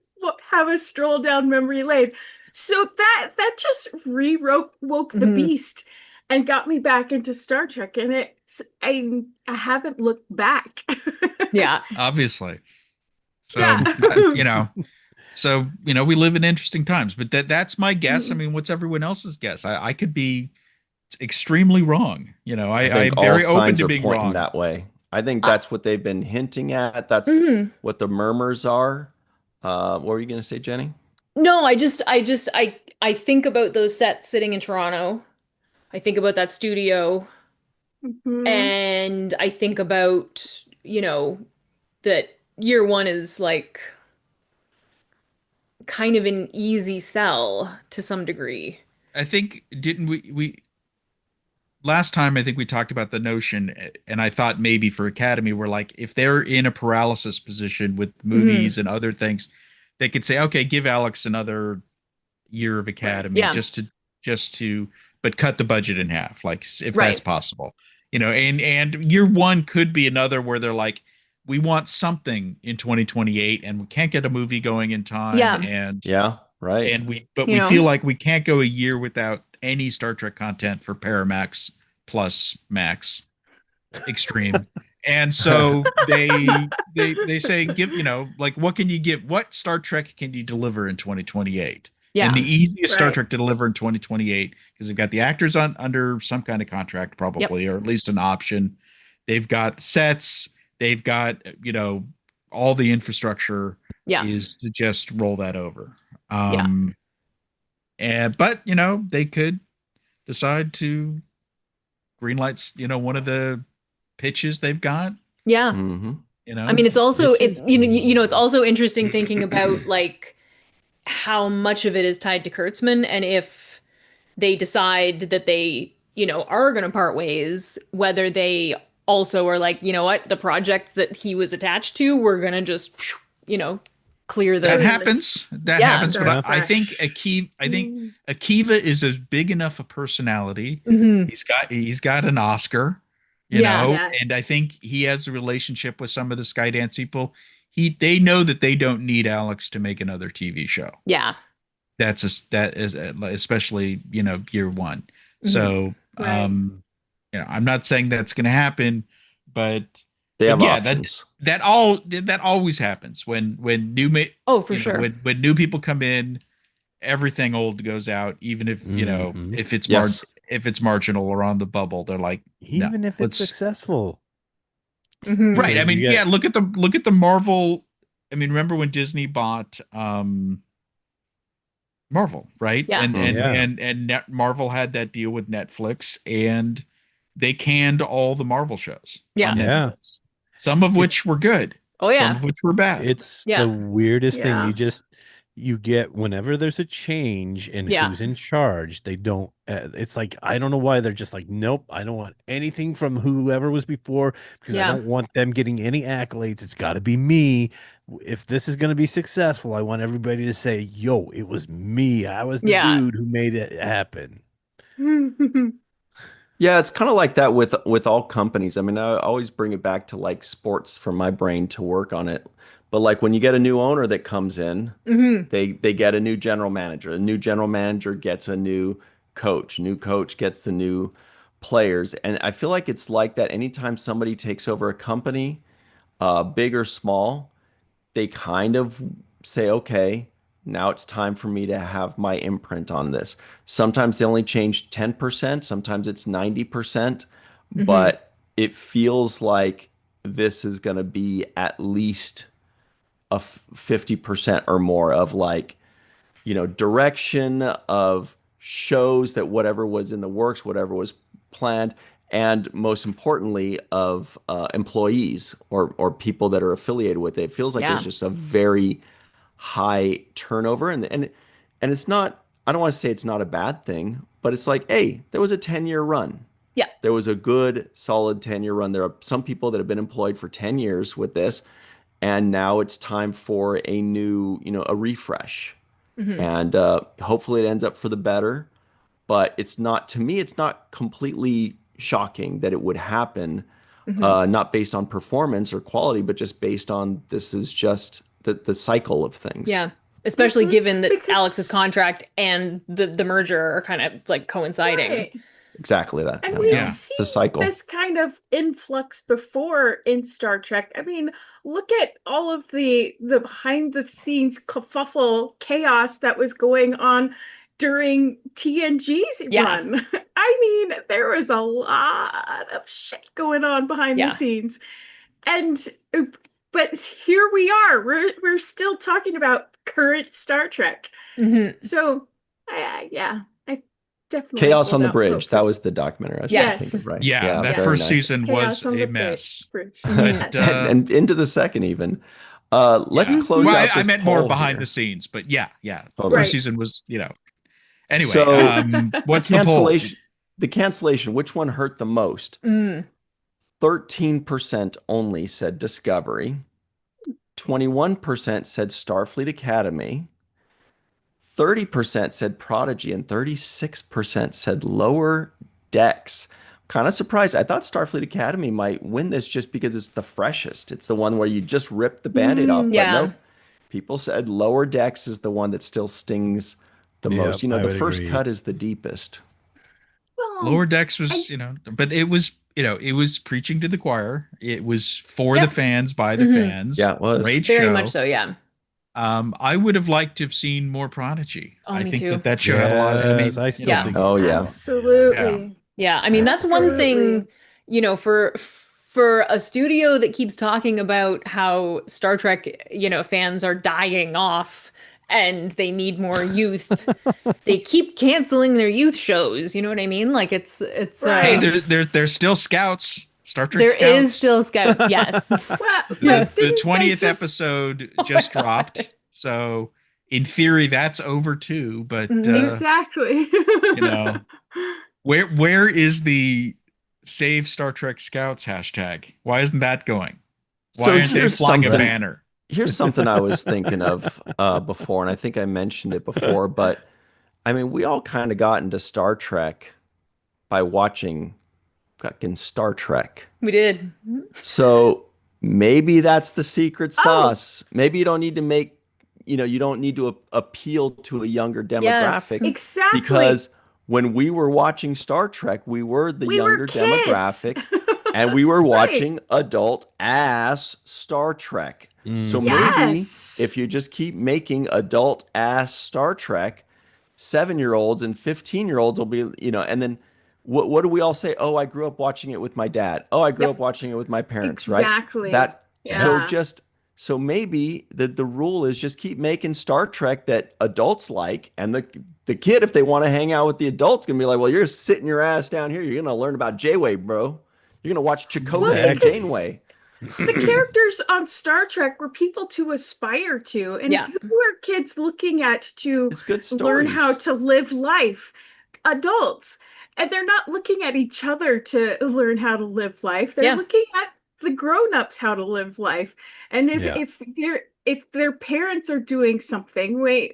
have a stroll down memory lane. So that just woke the beast and got me back into Star Trek, and I haven't looked back. Yeah, obviously. So So, we live in interesting times, but that's my guess. I mean, what's everyone else's guess? I could be extremely wrong. I'm very open to being wrong that way. I think that's what they've been hinting at. That's what the murmurs are. What were you going to say, Jenny? No, I think about those sets sitting in Toronto. I think about that studio, and I think about, that year one is kind of an easy sell to some degree. I think, didn't we last time, I think we talked about the notion, and I thought maybe for Academy, we're if they're in a paralysis position with movies and other things, they could say, okay, give Alex another year of Academy just to but cut the budget in half, if that's possible. And year one could be another where they're we want something in 2028 and we can't get a movie going in time. And we feel like we can't go a year without any Star Trek content for Paramax Plus Max Extreme. And so they say, give, like, what can you give? What Star Trek can you deliver in 2028? Yeah. And the easiest Star Right. Trek to deliver in 2028, because they've got the actors on under some kind of contract, probably, or at least an option. They've got sets, they've got, all the infrastructure Yeah. is to just roll that over. Yeah. But they could decide to greenlight, one of the pitches they've got. Yeah. Mm-hmm. I mean, it's also it's it's also interesting thinking about like how much of it is tied to Kurtzman, and if they decide that they are going to part ways, whether they also are like, you know what, the project that he was attached to, we're going to just clear the That happens. That Yeah. happens. But Start I think fresh. Akiva is as big enough a personality. Mhm. He's got an Oscar, Yeah. Yes. and I think he has a relationship with some of the Skydance people. They know that they don't need Alex to make another TV show. Yeah. That is especially year one. Mhm. So Right. I'm not saying that's going to happen, but They have yeah, options. that always happens when new Oh, for sure. when new people come in, everything old goes out, even if Mhm. if it's Yes. if it's marginal or on the bubble. They're like, no, Even if it's successful. Mhm. right. I Because mean, you get- look at the Marvel. I mean, remember when Disney bought Marvel, right? Yeah. And Marvel had that deal with Netflix, and they canned all the Marvel shows Yeah. on Yeah. Netflix. Some of which were good, Oh some yeah. of which were bad. It's Yeah. the weirdest thing. Yeah. You get whenever there's a change in Yeah. who's in charge, they don't. It's like I don't know why they're just like, nope, I don't want anything from whoever was before because I Yeah. don't want them getting any accolades. It's got to be me. If this is going to be successful, I want everybody to say, "Yo, it was me. I was the Yeah. dude who made it happen." Yeah, it's kind of like that with all companies. I mean, I always bring it back to like sports for my brain to work on it. But like when you get a new owner that comes in, Mhm. they get a new general manager. A new general manager gets a new coach. New coach gets the new players. And I feel like it's like that anytime somebody takes over a company, big or small, they kind of say, okay, now it's time for me to have my imprint on this. Sometimes they only change 10%, sometimes it's 90%, Mhm. but it feels like this is going to be at least a 50% or more of like, direction of shows that whatever was in the works, whatever was planned, and most importantly, of employees or people that are affiliated with it. It feels like Yeah. there's just a very high turnover, and it's not. I don't want to say it's not a bad thing, but it's like, hey, there was a 10-year run. Yeah. There was a good, solid 10-year run. There are some people that have been employed for 10 years with this, and now it's time for a new, a refresh. Mhm. And hopefully it ends up for the better. But it's not, to me, it's not completely shocking that it would happen, Mhm. not based on performance or quality, but just based on this is just the cycle of things. Yeah. Especially Mhm. given that Because- Alex's contract and the merger are kind of like coinciding. Right. Exactly that. And Yeah. we've Yeah. seen The cycle. this kind of influx before in Star Trek. I mean, look at all of the behind the scenes kerfuffle chaos that was going on during TNG's Yeah. run. I mean, there was a lot of shit going on behind Yeah. the scenes. And but here we are. We're still talking about current Star Trek. Mhm. So, yeah, I definitely Chaos on hold the out Bridge. hope That for- was the documentary I was Yes. thinking of, right? Yeah, that Yes. first very nice. season Chaos was on a the mess. bridge. But, Yes. and into the second even. Let's Yeah. close Well, out I this meant more poll behind here. the scenes, but yeah. Totally. First Right. season was, Anyway, So, what's the poll? cancellation. The cancellation, which one hurt the most? Mm. 13% only said Discovery. 21% said Starfleet Academy. 30% said Prodigy, and 36% said Lower Decks. Kind of surprised. I thought Starfleet Academy might win this just because it's the freshest. It's the one where you just rip the band-aid off. But Yeah. nope. People said Lower Decks is the one that still stings the Yep, most. I The would first agree. cut is the deepest. Well, Lower Decks was, but it was it was preaching to the choir. It was for the fans, by the fans. Yeah, it was. Great Very show. much so, yeah. I would have liked to have seen more Prodigy. Oh, I me think too. that show had a lot of, I mean, Yes, I still Yeah. think. Oh yeah. Absolutely. Yeah, I mean that's one thing, for a studio that keeps talking about how Star Trek, fans are dying off and they need more youth. They keep canceling their youth shows, you know what I mean? Like it's Right. hey, there's still Scouts. Star Trek there Scouts. is still Scouts, yes. Well, Yes. The didn't they 20th episode just dropped. So in theory, that's over too. But exactly. where is the Save Star Trek Scouts hashtag? Why isn't that going? Why aren't they flying a banner? Here's something I was thinking of before, and I think I mentioned it before, but I mean, we all kind of got into Star Trek by watching fucking Star Trek. We did. So maybe that's the secret sauce. Maybe you don't need to make, you don't need to appeal to a younger demographic. Exactly. Because when we were watching Star Trek, we were the younger demographic and we were watching adult ass Star Trek. So maybe if you just keep making adult ass Star Trek, 7-year-olds and 15-year-olds will be, and then what do we all say? Oh, I grew up watching it with my dad. Oh, I grew up watching it with my parents, exactly. right? Yeah. So maybe the rule is just keep making Star Trek that adults like, and the kid, if they want to hang out with the adults, gonna be like, well, you're sitting your ass down here. You're gonna learn about J-Way, bro. You're gonna watch Chakotay and Janeway. The characters on Star Trek were people to aspire to, and who are kids looking at to learn how to live life? Adults. And they're not looking at each other to learn how to live life. They're looking at the grown-ups how to live life. And if their parents are doing something,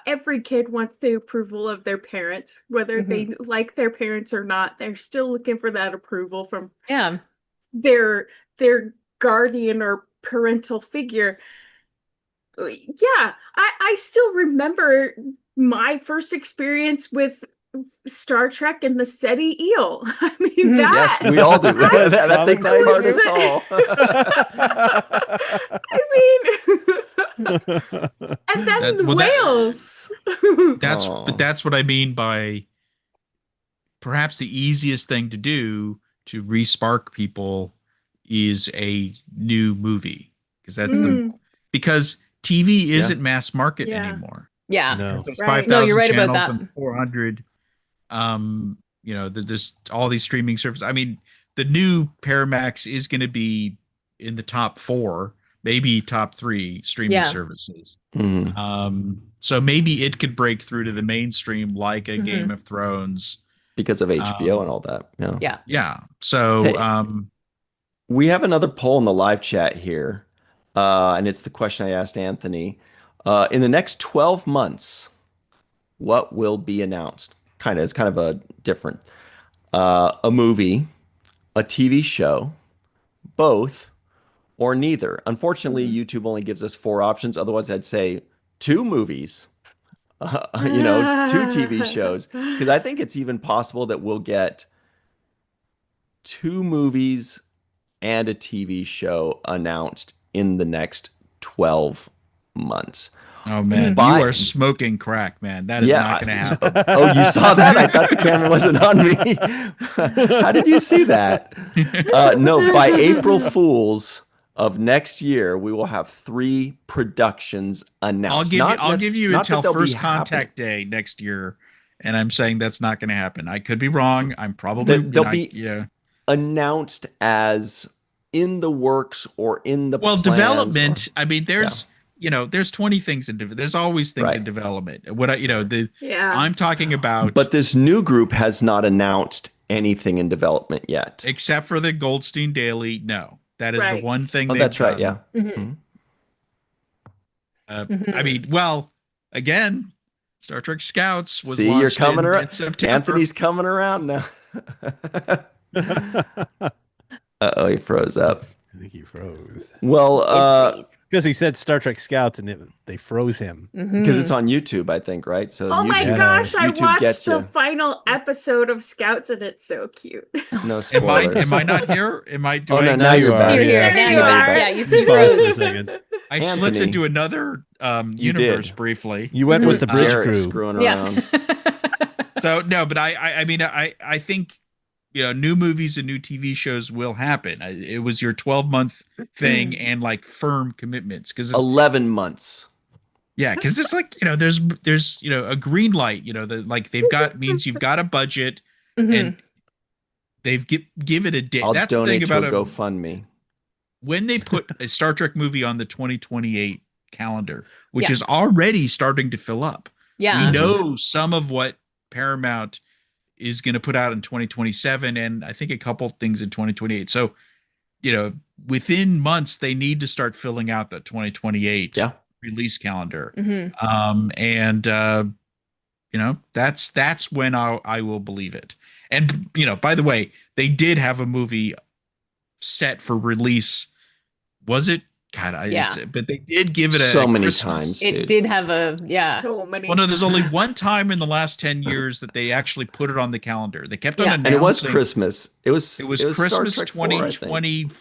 every kid wants the approval of their parents, whether they like their parents or not. They're still looking for that approval from their guardian or parental figure. Yeah, I still remember my first experience with Star Trek and the SETI eel. I mean, that. Yes, we all do. that thing scarred us all. I mean, and then the whales. But that's what I mean by perhaps the easiest thing to do to re-spark people is a new movie, because TV isn't mass market anymore. Yeah, no. There's 5,000 channels and 400. There's all these streaming services. I mean, the new Paramax is going to be in the top 4, maybe top 3 streaming services. So maybe it could break through to the mainstream like a Game of Thrones because of HBO and all that. Yeah. So we have another poll in the live chat here, and it's the question I asked Anthony. In the next 12 months, what will be announced? It's kind of a different, a movie, a TV show, both, or neither. Unfortunately, YouTube only gives us 4 options. Otherwise, I'd say 2 movies, 2 TV shows, because I think it's even possible that we'll get 2 movies and a TV show announced in the next 12 months. Oh man, you are smoking crack, man. That is not going to happen. Oh, you saw that? I thought the camera wasn't on me. How did you see that? No, by April Fools of next year, we will have 3 productions announced. I'll give you until First Contact Day next year, and I'm saying that's not going to happen. I could be wrong. I'm probably they'll be announced as in the works or in the plans development. I mean, there's there's 20 things in there's always things in development. I'm talking about. But this new group has not announced anything in development yet, except for the Goldstein Daily. No, that is the one thing. That's done. right. Yeah. I mean, again, Star Trek Scouts was launched you're coming around. In September. Anthony's coming around now. Uh-oh, he froze up. I think he froze. Well, because he said Star Trek Scouts and they froze him. because it's on YouTube, I think, right? So Oh my YouTube, gosh, I YouTube watched gets the you. final episode of Scouts and it's so cute. No spoilers. Am I not here? Do Oh, no, I now you are. You're here. Yeah. Now There you're you back. are. Yeah, you Pause froze. for a second. I slipped Anthony, into another you universe did. briefly. You went It with was the bridge Garrett crew. screwing around. Yeah. So no, but I mean I think new movies and new TV shows will happen. It was your 12-month thing and like firm commitments because 11 months. yeah, because it's like there's a green light. Like they've got means you've got a budget and they've give it a date. I'll That's the thing donate to about a GoFundMe. when they put a Star Trek movie on the 2028 calendar, which Yeah. is already starting to fill up. Yeah. We know some of what Paramount is going to put out in 2027 and I think a couple things in 2028. So, within months they need to start filling out the 2028 release calendar. That's when I will believe it. And by the way, they did have a movie set for release. Was it? God, but they did give it so many Christmas. times. Dude. It did have So many. Well, no, there's only one time in the last 10 years that they actually put it on the calendar. They kept on announcing. And it was Christmas. It was Christmas Star Trek 2020.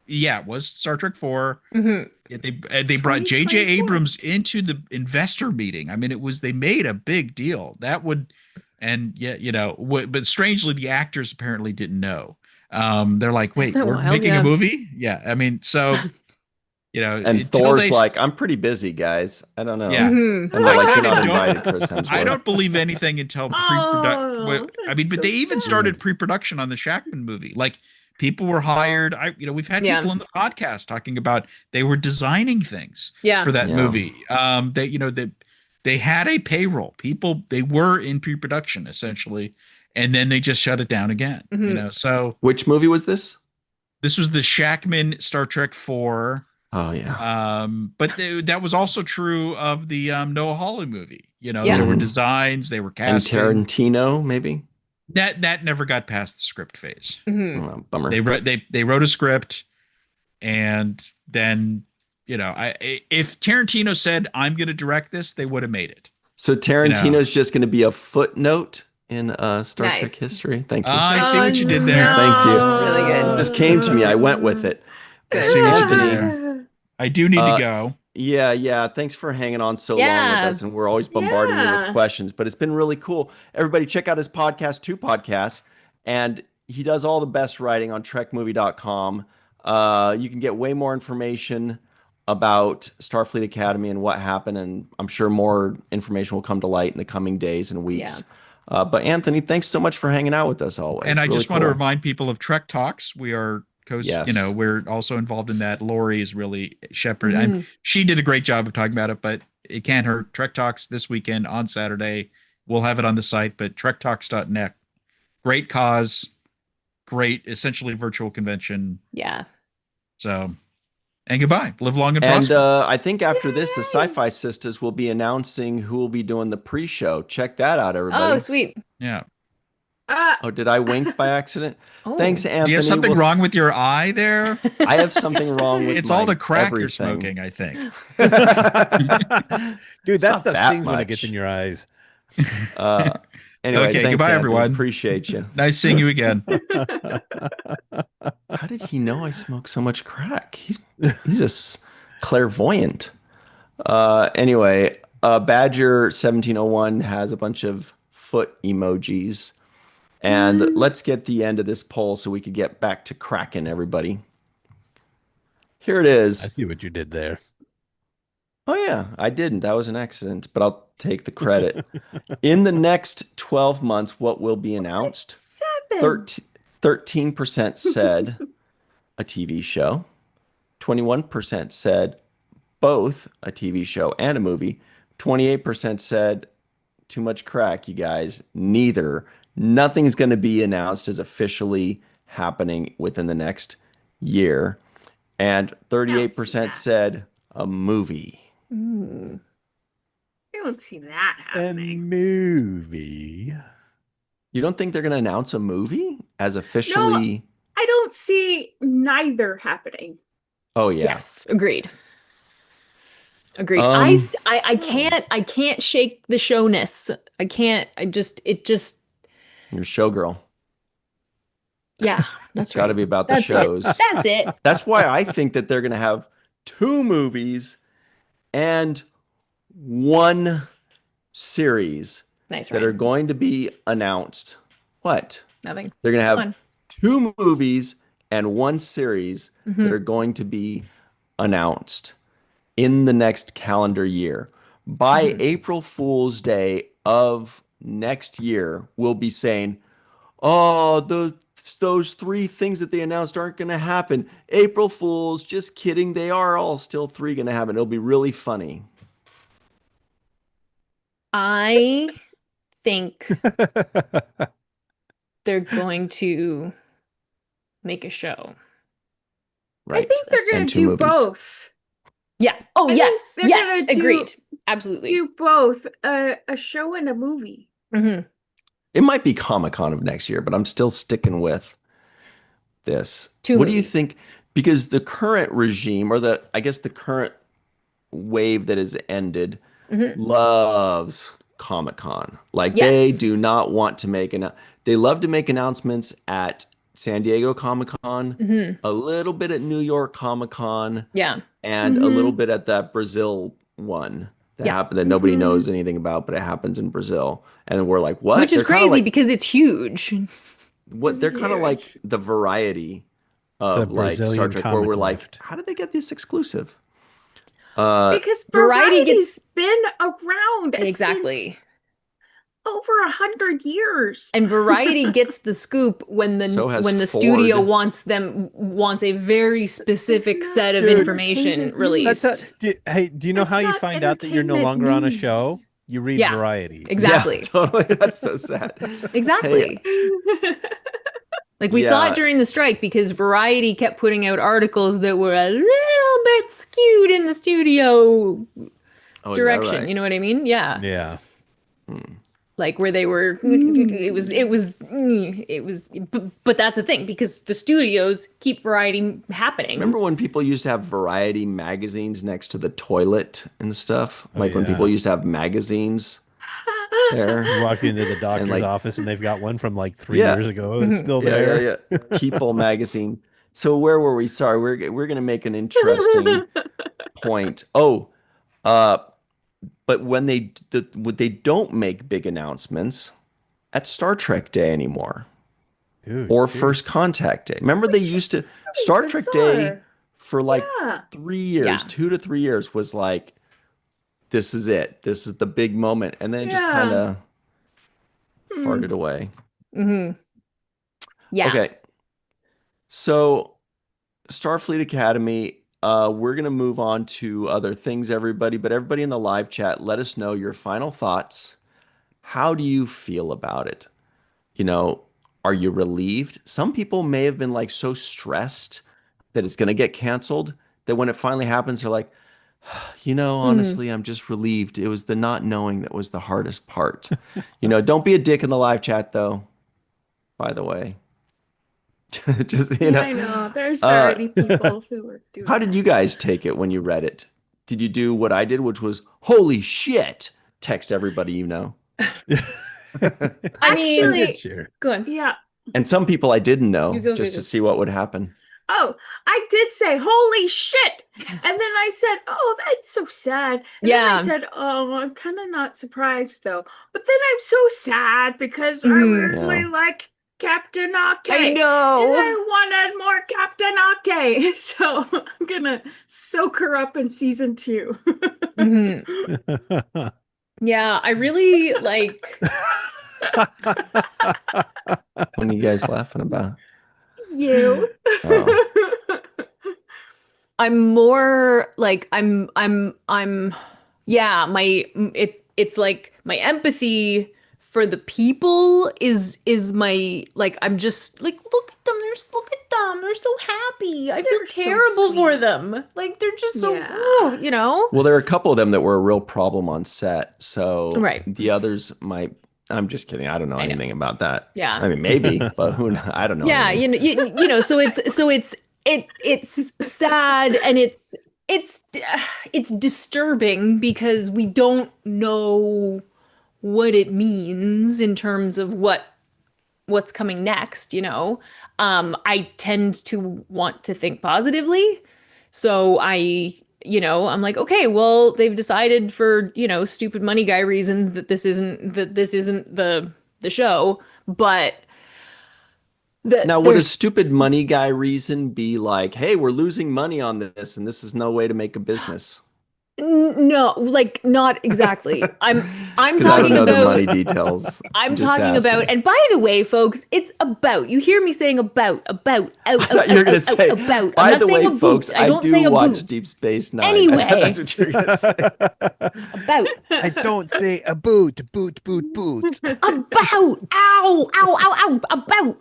Yeah, it was Star Trek 4. Yeah, they brought J.J. 2024. Abrams into the investor meeting. I mean, they made a big deal. That would, and yeah, but strangely, the actors apparently didn't know. They're like, wait, we're making a movie? Yeah, I mean, so. And Thor's like, I'm pretty busy, guys. I don't know. Yeah. And they're like, you're not invited, Chris Hemsworth. I don't believe anything until pre-production. I mean, but so they even sad. started pre-production on the Shackman movie. Like people were hired. We've had people in the podcast talking about they were designing things for that movie. They had a payroll. People, they were in pre-production essentially, and then they just shut it down again. So which movie was this? This was the Shackman Star Trek 4. Oh yeah. But that was also true of the Noah Hawley movie. There were designs, they were casting. And Tarantino, maybe. That never got past the script phase. Oh, bummer. They wrote a script, and then if Tarantino said I'm going to direct this, they would have made it. So Tarantino's just going to be a footnote in Star Trek history. Thank you. I see what you did there. Thank you. Really good. It just came to me. I went with it. I see what you did there. I do need to go. Yeah. Thanks for hanging on so long with us. And we're always bombarding you with questions, but it's been really cool. Everybody check out his podcast, 2 podcasts. And he does all the best writing on trekmovie.com. You can get way more information about Starfleet Academy and what happened. And I'm sure more information will come to light in the coming days and weeks. Yeah. But Anthony, thanks so much for hanging out with us always. And I just want to remind people of Trek Talks. We are we're also involved in that. Lori is really shepherd. She did a great job of talking about it, but it can't hurt. Trek Talks this weekend on Saturday. We'll have it on the site, but trektalks.net. Great cause, great, essentially virtual convention. Yeah. So, and goodbye. Live long and prosper. And I think after this, the Sci-Fi Sisters will be announcing who will be doing the pre-show. Check that out, everybody. Oh, sweet. Yeah. Oh, did I wink by accident? Thanks, Anthony. Do you have something wrong with your eye there? I have something wrong with it's all the crack everything. You're smoking, I think. Dude, that stuff stings much. when it gets in your eyes. Anyway, okay, thanks, goodbye, Anthony. everyone. Appreciate you. Nice seeing you again. How did he know I smoke so much crack? He's clairvoyant. Anyway, Badger 1701 has a bunch of foot emojis. And let's get the end of this poll so we could get back to cracking, everybody. Here it is. I see what you did there. Oh, yeah, I didn't. That was an accident, but I'll take the credit. In the next 12 months, what will be announced? 13% said a TV show. 21% said both a TV show and a movie. 28% said too much crack, you guys. Neither. Nothing's going to be announced as officially happening within the next year. And 38% said a movie. I don't see that A happening. movie. You don't think they're going to announce a movie as officially? I don't see neither happening. Oh yeah. Yes, agreed. Agreed. I can't shake the showness. You're a showgirl. Yeah, that's right. Got to be about the That's shows. it. That's it. That's why I think that they're going to have 2 movies and 1 series Nice, that right? are going to be announced. What? Nothing. They're going to have Fun. 2 movies and 1 series Mm-hmm. that are going to be announced in the next calendar year. By April Fool's Day of next year, we'll be saying, oh, those 3 things that they announced aren't going to happen. April Fools, just kidding. They are all still 3 going to happen. It'll be really funny. I think they're going to make a show. Right. I think they're going And to 2 do movies. both. Yeah. Oh, I think yes. they're Yes. gonna Agreed. Absolutely. Do both a show and a movie. Mm-hmm. It might be Comic-Con of next year, but I'm still sticking with this. 2 What do you movies. think? Because the current regime, or I guess the current wave that has ended, loves Comic-Con. Like they Yes. do not want to they love to make announcements at San Diego Comic-Con, a little bit at New York Comic-Con, Yeah. and a little bit at that Brazil one that Yeah. happened that nobody knows anything about, but it happens in Brazil. And we're like, what? Which is They're kinda crazy like, because it's huge. they're kind of like Huge. the variety It's a of like Star Brazilian Trek, where comic we're like, lift. how did they get this exclusive? Because Variety Variety's been around since Exactly. over 100 years. And Variety gets the scoop when So has when the studio Ford. wants a very specific set of Dude, information entertainment released. Do you know That's how you not find out that you're no entertainment longer on a news. show? You read Yeah. Variety. Exactly. Yeah, totally. That's so sad. Exactly. Hey, Like we saw yeah. it during the strike because Variety kept putting out articles that were a little bit skewed in the studio Oh, is that direction. right? You know what I mean? Yeah. Yeah. Like where they were but that's the thing because the studios keep Variety happening. Remember when people used to have Variety magazines next to the toilet and stuff? Oh, Like when yeah. people used to have magazines there. You walk into the doctor's like- office and they've got one from like 3 Yeah. years ago. It's still Yeah, there. yeah. People magazine. So where were we? Sorry, we're gonna make an interesting point. Oh, but when they don't make big announcements at Star Trek Day anymore Dude, or seriously. First Contact Day. Remember they used to Star Trek Day bizarre. for like Yeah. 3 years, Yeah. 2 to 3 years was like, this is it. This is the big moment, and then it just Yeah. kind of farted away. Yeah. Okay. So, Starfleet Academy, we're going to move on to other things, everybody. But everybody in the live chat, let us know your final thoughts. How do you feel about it? You know, are you relieved? Some people may have been like so stressed that it's going to get canceled that when it finally happens, they're like, you know, honestly, I'm just relieved. It was the not knowing that was the hardest part. Don't be a dick in the live chat, though, by the way. Just, I know. There's already people who are doing How did you guys take it when you read it? Did you do what I did, which was, holy shit, text everybody you know? I mean, Actually, Sure. go on. yeah. And some people I didn't know, You go, just go. to see what would happen. Oh, I did say, holy shit. And then I said, oh, that's so sad. And then Yeah. I said, oh, I'm kind of not surprised though. But then I'm so sad because I Mhm. really Yeah. like Captain Ake. I And know. I wanted more Captain Ake. So I'm going to soak her up in season 2. Mhm. Yeah, I really like. What are you guys laughing about? You. Oh. I'm more like yeah, it's like my empathy for the people is my like I'm just like look at them, they're so happy. I feel They're so terrible for sweet. them. Like they're just so Yeah. Well, there are a couple of them that were a real problem on set. So Right. the others might I'm just kidding. I don't know anything about that. Yeah. I mean, maybe, but who knows? I don't know. Yeah, anything. you know, so it's sad, and it's disturbing because we don't know what it means in terms of what's coming next, you know. I tend to want to think positively. So I'm like, okay, well, they've decided for, stupid money guy reasons that this isn't the show, but Now, would a there's stupid money guy reason be like, hey, we're losing money on this and this is no way to make a business? no, like not exactly. I'm Because I don't talking know the money about details. I'm Just talking about, asking. and by the way, folks, it's about. You hear me saying about, I thought you were going to say, about. by I'm not the saying way, a boot. folks, I don't do say a watch boot. Deep Space Nine. Anyway. That's what you're going to say. About. I don't say a boot. Boot. About. Ow, ow, ow, ow, about.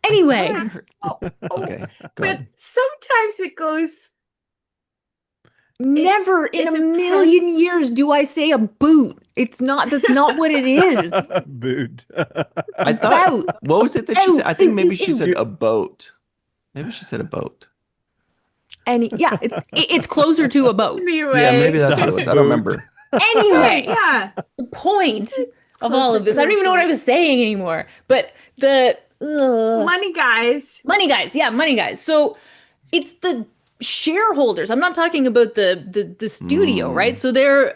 Anyway. Okay, go But ahead. sometimes it goes. Never in it a million depends. years do I say a boot. That's not what it is. Boot. I thought, About. what was it that she said? I think maybe she Ew. said a boat. Maybe she said a boat. And yeah, it's closer to a boat. Anyway. Yeah, maybe that's what it was. I don't remember. Anyway, Yeah. the point of all closer of this, to I don't a even know what I boat. was saying anymore, but the Money guys. money guys. Yeah, money guys. So it's the shareholders. I'm not talking about the studio, right? So they're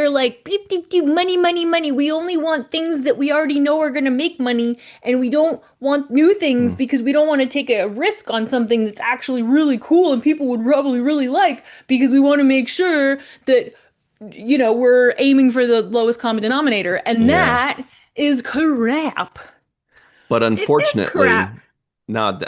like beep, beep, beep, money, money, money. We only want things that we already know are going to make money, and we don't want new things because we don't want to take a risk on something that's actually really cool and people would probably really like, because we want to make sure that we're aiming for the lowest common denominator, and Yeah. that is crap. But It is unfortunately, crap.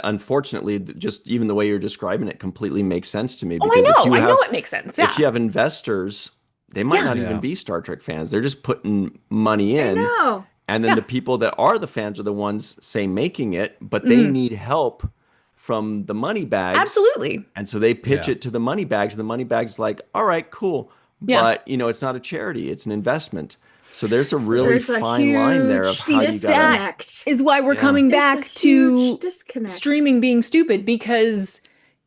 unfortunately, just even the way you're describing it completely makes sense to me. Oh, Because I know it makes sense. Yeah. if you have investors, they might not even be Star Trek fans. They're just putting money in. No. And then the people that are the fans are the ones, say, making it, but they need help from the money bags. Absolutely. And so they pitch it to the money bags, and the money bags like, all right, cool. Yeah. But, it's not a charity, it's an investment. So there's a really There's a fine line there of huge how you got disconnect. Is why we're Yeah. coming There's back a to huge disconnect. streaming being stupid, because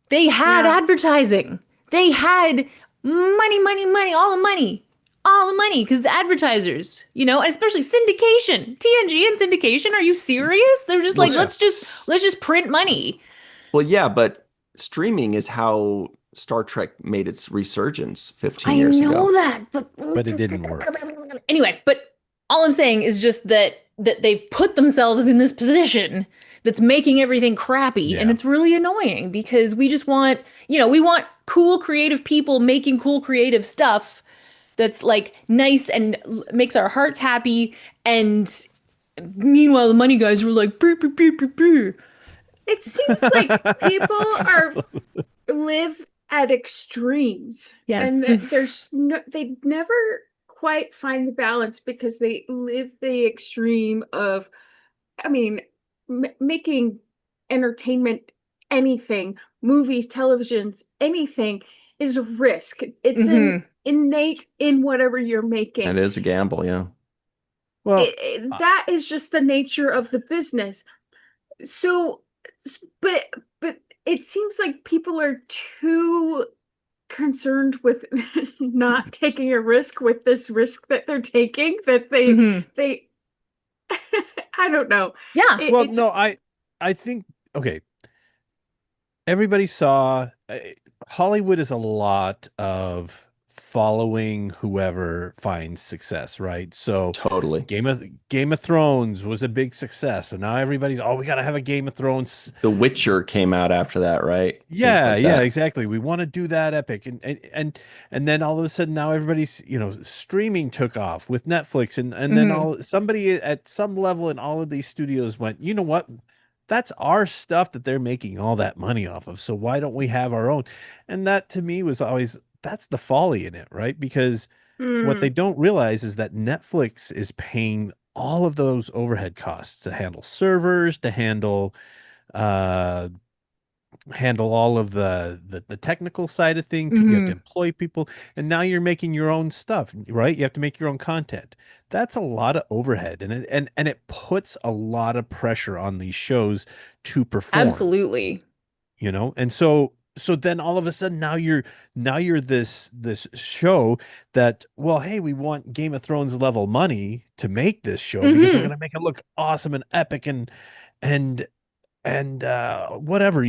they had advertising. They had money, money, money, all the money. All the money, because the advertisers, and especially syndication, TNG and syndication. Are you serious? They're just like, let's just print money. Well, yeah, but streaming is how Star Trek made its resurgence 15 I years ago. know that, But it didn't work. Anyway, but all I'm saying is just that they've put themselves in this position that's making everything crappy, and it's really annoying, because we just want, we want cool creative people making cool creative stuff that's like nice and makes our hearts happy, and meanwhile the money guys were like brr, brr, brr, brr, brr. It seems like people live at extremes. Yes. And they never quite find the balance, because they live the extreme of, making entertainment, anything, movies, televisions, anything is a risk. It's innate in whatever you're making. It is a gamble, yeah. Well, That is just the nature of the business. So, but it seems like people are too concerned with not taking a risk with this risk that they're taking, that they I don't know. Yeah. No, I think, okay. Everybody saw Hollywood is a lot of following whoever finds success, right? So Totally. Game of Thrones was a big success. So now everybody's, we got to have a Game of Thrones. The Witcher came out after that, right? Yeah, Things like that. exactly. We want to do that epic. And then all of a sudden now everybody's, streaming took off with Netflix, and then somebody at some level in all of these studios went, you know what? That's our stuff that they're making all that money off of. So why don't we have our own? And that to me was always, that's the folly in it, right? Because what they don't realize is that Netflix is paying all of those overhead costs to handle servers, to handle handle all of the technical side of things. You have to employ people, and now you're making your own stuff, right? You have to make your own content. That's a lot of overhead, and it puts a lot of pressure on these shows to perform. Absolutely. And so then all of a sudden now you're this show that, well, hey, we want Game of Thrones level money to make this show because we're going to make it look awesome and epic and whatever,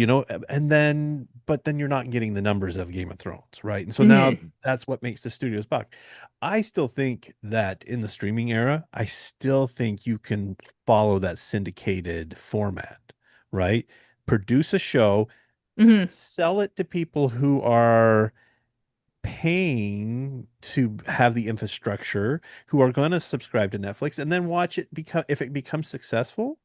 but then you're not getting the numbers of Game of Thrones, right? And so now that's what makes the studios buck. I still think that in the streaming era, I still think you can follow that syndicated format, right? Produce a show, sell it to people who are paying to have the infrastructure, who are going to subscribe to Netflix, and then watch it if it becomes successful.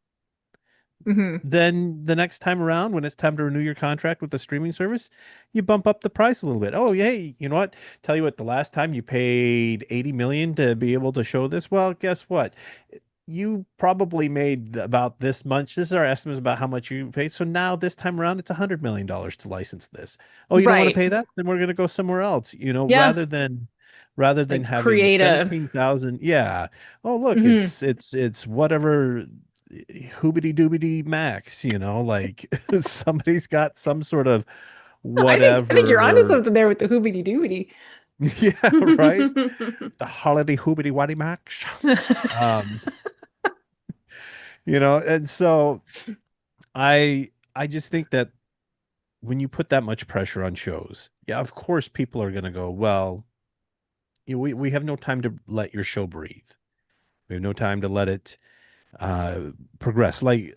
Then the next time around, when it's time to renew your contract with the streaming service, you bump up the price a little bit. Oh, yay, you know what? Tell you what, the last time you paid 80 million to be able to show this, well, guess what? You probably made about this much. This is our estimates about how much you paid. So now this time around, it's $100 million to license this. Oh, you don't want to pay that? Then we're going to go somewhere else, rather than Like having create 17,000. Yeah. Oh, look, it's whatever hoobity doobity max, like somebody's got some sort of whatever. I think you're onto something there with the hoobity doobity. Yeah, right. The holiday hoobity waddy max. And so I just think that when you put that much pressure on shows, yeah, of course people are going to go, well, we have no time to let your show breathe. We have no time to let it progress. Like,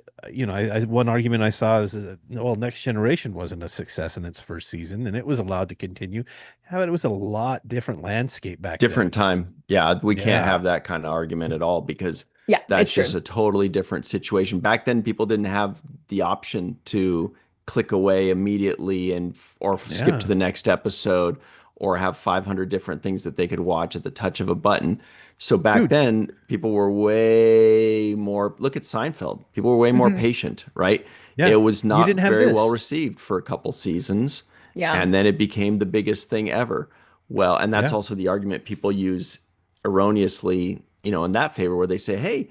one argument I saw is that, well, Next Generation wasn't a success in its first season, and it was allowed to continue. Yeah, but it was a lot different landscape back then. Different time. Yeah, we can't have that kind of argument at all because that's just a totally different situation. Back then, people didn't have the option to click away immediately or skip to the next episode or have 500 different things that they could watch at the touch of a button. So back then, people were way more. Look at Seinfeld. People were way more patient, right? Yeah. It was not very well received for a couple seasons. Yeah. And then it became the biggest thing ever. Well, and that's also the argument people use erroneously, in that favor, where they say, hey,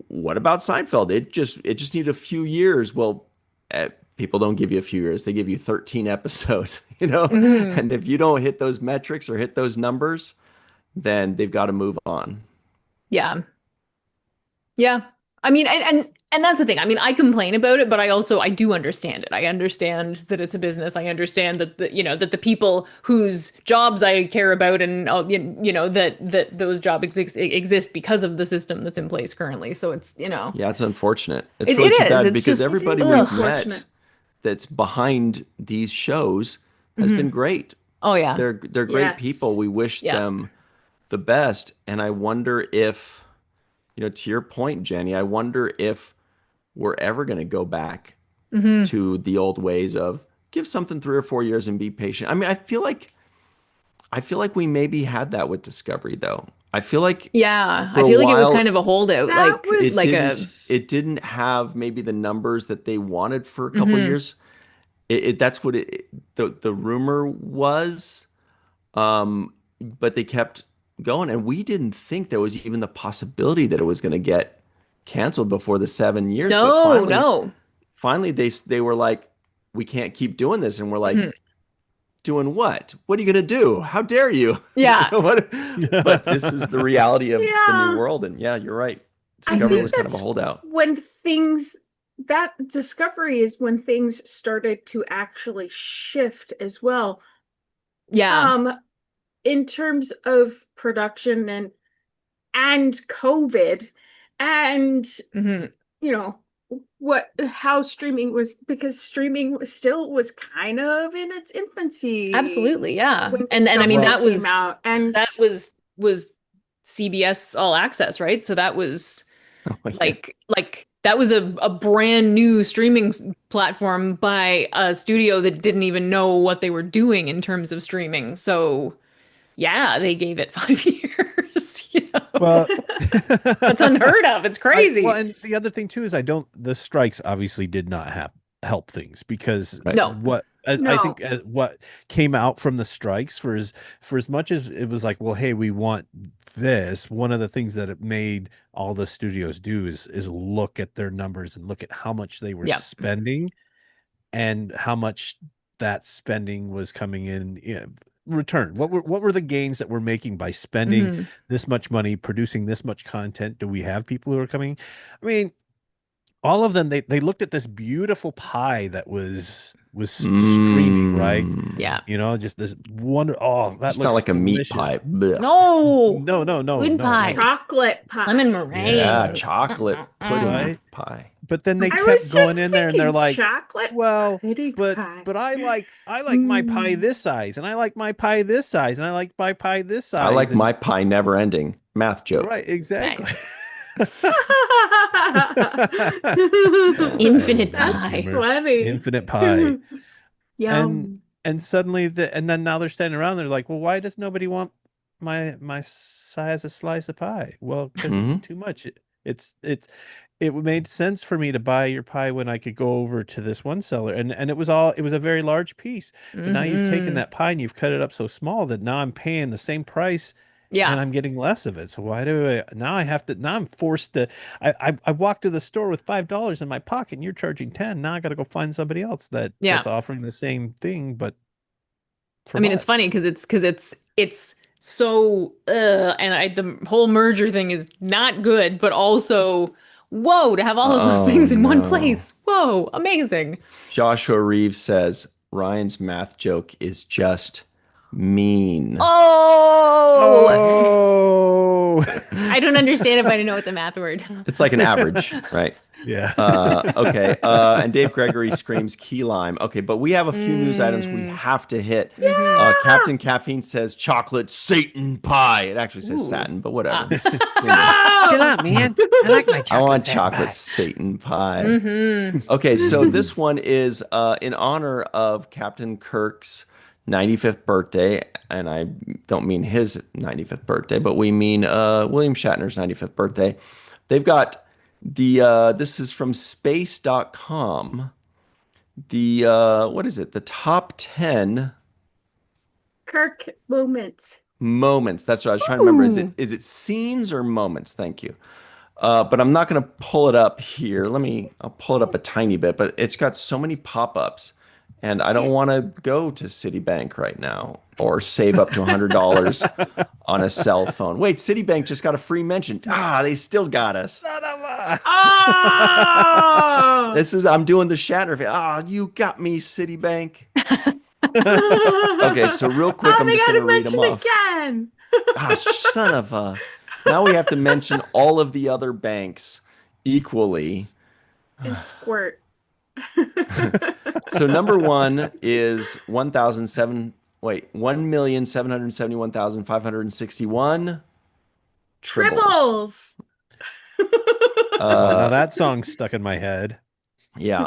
what about Seinfeld? It just needed a few years. Well, people don't give you a few years. They give you 13 episodes, And if you don't hit those metrics or hit those numbers, then they've got to move on. Yeah. Yeah. I mean, and that's the thing. I mean, I complain about it, but I do understand it. I understand that it's a business. I understand that that the people whose jobs I care about and that those jobs exist because of the system that's in place currently. So it's, Yeah, it's unfortunate. It's really too bad because everybody we've met that's behind these shows has been great. Oh yeah. They're great people. We wish them the best. And I wonder if, to your point, Jenny, I wonder if we're ever going to go back to the old ways of give something 3 or 4 years and be patient. I mean, I feel like we maybe had that with Discovery, though. I feel like it was kind of a holdout. It didn't have maybe the numbers that they wanted for a couple of years. That's what the rumor was. But they kept going, and we didn't think there was even the possibility that it was going to get canceled before the 7 years. No. Finally, they were like, we can't keep doing this, and we're like, doing what? What are you going to do? How dare you? Yeah. But this is the reality of the new world, and you're right. Discovery was kind of a holdout. That Discovery is when things started to actually shift as well. Yeah. In terms of production and COVID and how streaming was, because streaming was kind of in its infancy. Absolutely, yeah. And I mean that was out, and that was CBS All Access, right? So that was like that was a brand new streaming platform by a studio that didn't even know what they were doing in terms of streaming. So yeah, they gave it 5 years. Well, that's unheard of. It's crazy. And the other thing too is the strikes obviously did not help things because No. I think what came out from the strikes for as much as it was like, well, hey, we want this. One of the things that it made all the studios do is look at their numbers and look at how much they were spending and how much that spending was coming in. Return. What were the gains that we're making by spending this much money, producing this much content? Do we have people who are coming? I mean, all of them, they looked at this beautiful pie that was streaming, right? Yeah. Just this wonder. Oh, that it's looks not like delicious. a meat pie. Blech. No. Food pie. Chocolate pie. Lemon meringue. Yeah, chocolate pudding pie. But then they kept going in there and they're like, chocolate well, pie. but I like my pie this size, and I like my pie this size, and I like my pie this size. I like my pie never ending. Math joke. Right, exactly. Nice. Infinite That's pie. funny. Infinite pie. Yum. And suddenly and then now they're standing around, they're like, well, why does nobody want my size of slice of pie? Well, because it's too much. It made sense for me to buy your pie when I could go over to this one seller, and it was a very large piece. But now you've taken that pie and you've cut it up so small that now I'm paying the same price. Yeah. And I'm getting less of it. So why do now I'm forced to, I walked to the store with $5 in my pocket and you're charging 10. Now I got to go find somebody else that's offering the same thing, but it's funny because it's so, and the whole merger thing is not good, but also, whoa, to have all of those things in one place. Whoa, amazing. Joshua Reeves says, Ryan's math joke is just mean. Oh, I don't understand if I don't know it's a math word. It's like an average, right? Yeah. Okay. And Dave Gregory screams key lime. Okay, but we have a few news items we have to hit. Captain Caffeine says chocolate Satan pie. It actually says satin, but whatever. Chill out, man. I like my chocolate. I want Satan chocolate pie. Satan pie. Okay, so this one is in honor of Captain Kirk's 95th birthday, and I don't mean his 95th birthday, but we mean William Shatner's 95th birthday. They've got this is from space.com. What is it? The top 10 Kirk moments. That's what I was trying to remember. Is it scenes or moments? Thank you. But I'm not going to pull it up here. I'll pull it up a tiny bit, but it's got so many pop-ups. And I don't want to go to Citibank right now or save up to $100 on a cell phone. Wait, Citibank just got a free mention. They still got us. Son of a... Oh! I'm doing the Shatner. You got me, Citibank. Okay, so real quick, I'm just going to read them off. Again. Son of a... Now we have to mention all of the other banks equally. And squirt. So number one is 1,771,561 Triples. Now that song's stuck in my head. Yeah.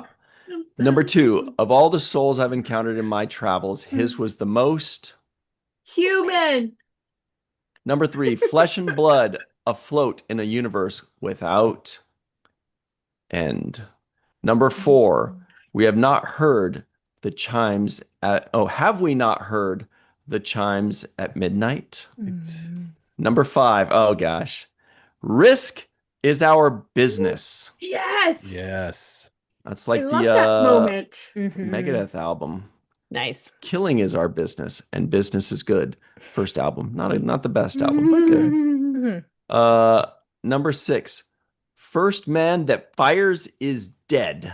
Number two, of all the souls I've encountered in my travels, his was the most human. Number three, flesh and blood afloat in a universe without end. Number four, we have not heard the chimes have we not heard the chimes at midnight? Number five, oh gosh, risk is our business. Yes. Yes. That's like I love that moment. Megadeth album. Nice. Killing is our business, and business is good. First album, not the best album, but good. Number six, first man that fires is dead.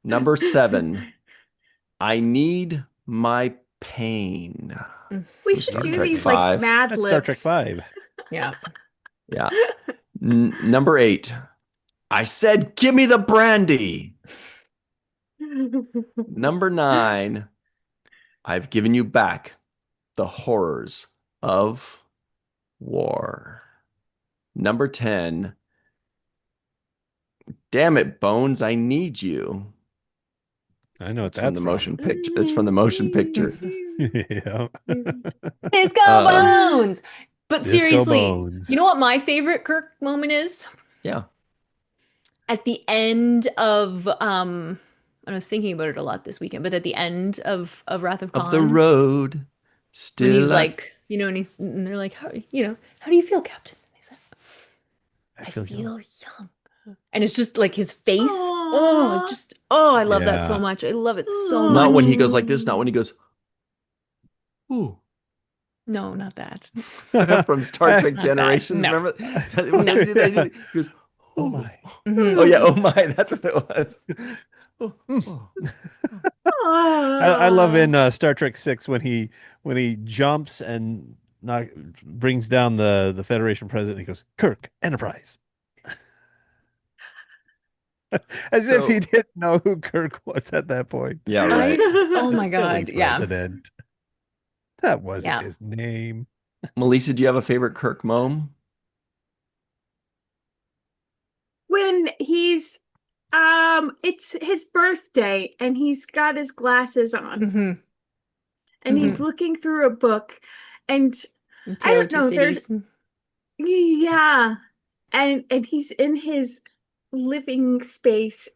Number seven, I need my pain. We should do these 5. like Mad That's Libs. Star Trek 5. Yeah. Yeah. Number 8, I said, give me the brandy. Number 9, I've given you back the horrors of war. Number 10, damn it, Bones, I need you. I know what It's from that's the motion picture. It's from the motion picture. Yeah. Disco Bones. But Disco seriously, Bones. you know what my favorite Kirk moment is? Yeah. at the end of and I was thinking about it a lot this weekend, but at the end of Wrath of Khan, Of the road, still when he's at- like, and they're like, how do you feel, Captain? And he's like, I feel young. And it's just like his face. Aww. I love that so Yeah. much. I love it so not much. when he goes like this, not when he goes, ooh. No, not that. From Star Trek Not that, Generations. no. Remember? When they do that, he goes, Oh "Ooh." my. Mhm. Oh yeah, oh my, that's what it was. Oh, oh. I love in Star Trek 6 when he jumps and brings down the Federation president. He goes, Kirk, Enterprise. As if he So- didn't know who Kirk was at that point. Yeah, right. Oh my Silly God. Yeah. president. That wasn't Yeah. his name. Melissa, do you have a favorite Kirk mom? When he's it's his birthday and he's got his glasses on Mm-hmm. and he's looking through a book and I don't know, there's yeah. And he's in his living space.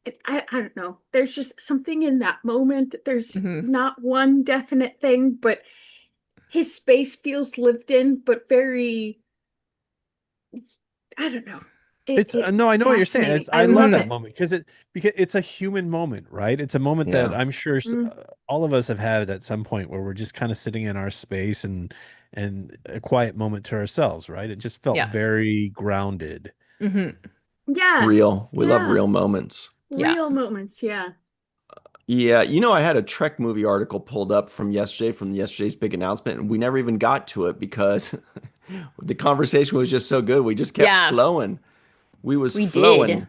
And I don't know. There's just something in that moment. There's not one definite thing, but his space feels lived in, but very, I don't know. It's no, I know what you're saying. fascinating. I love that it. moment because it's a human moment, right? It's a moment that Yeah. I'm sure Mm. all of us have had at some point where we're just kind of sitting in our space and a quiet moment to ourselves, right? It just felt Yeah. very grounded. Mm-hmm. Yeah. Real. We love Yeah. real moments. Real moments. Yeah. Yeah, I had a Trek movie article pulled up from yesterday's big announcement, and we never even got to it because the conversation was just so good. We just kept flowing. We flowing.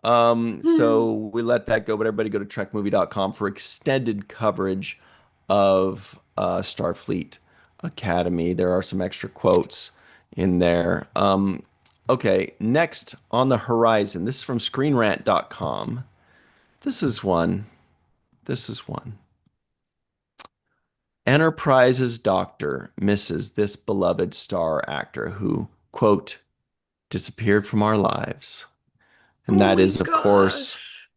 did. So we let that go, but everybody go to trekmovie.com for extended coverage of Starfleet Academy. There are some extra quotes in there. Okay, next on the horizon. This is from screenrant.com. This is one. Enterprise's doctor misses this beloved star actor who, quote, disappeared from our lives. And that is, of course,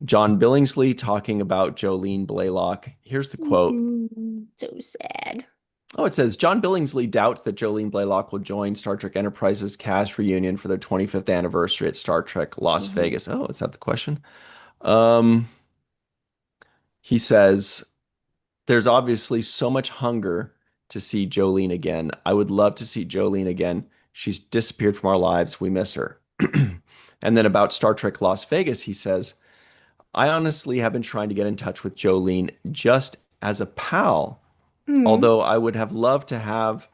John Billingsley talking about Jolene Blalock. Here's the quote. So sad. Oh, it says, John Billingsley doubts that Jolene Blalock will join Star Trek Enterprise's cast reunion for their 25th anniversary at Star Trek Las Vegas. Oh, is that the question? He says, there's obviously so much hunger to see Jolene again. I would love to see Jolene again. She's disappeared from our lives. We miss her. And then about Star Trek Las Vegas, he says, I honestly have been trying to get in touch with Jolene just as a pal, although I would have loved to have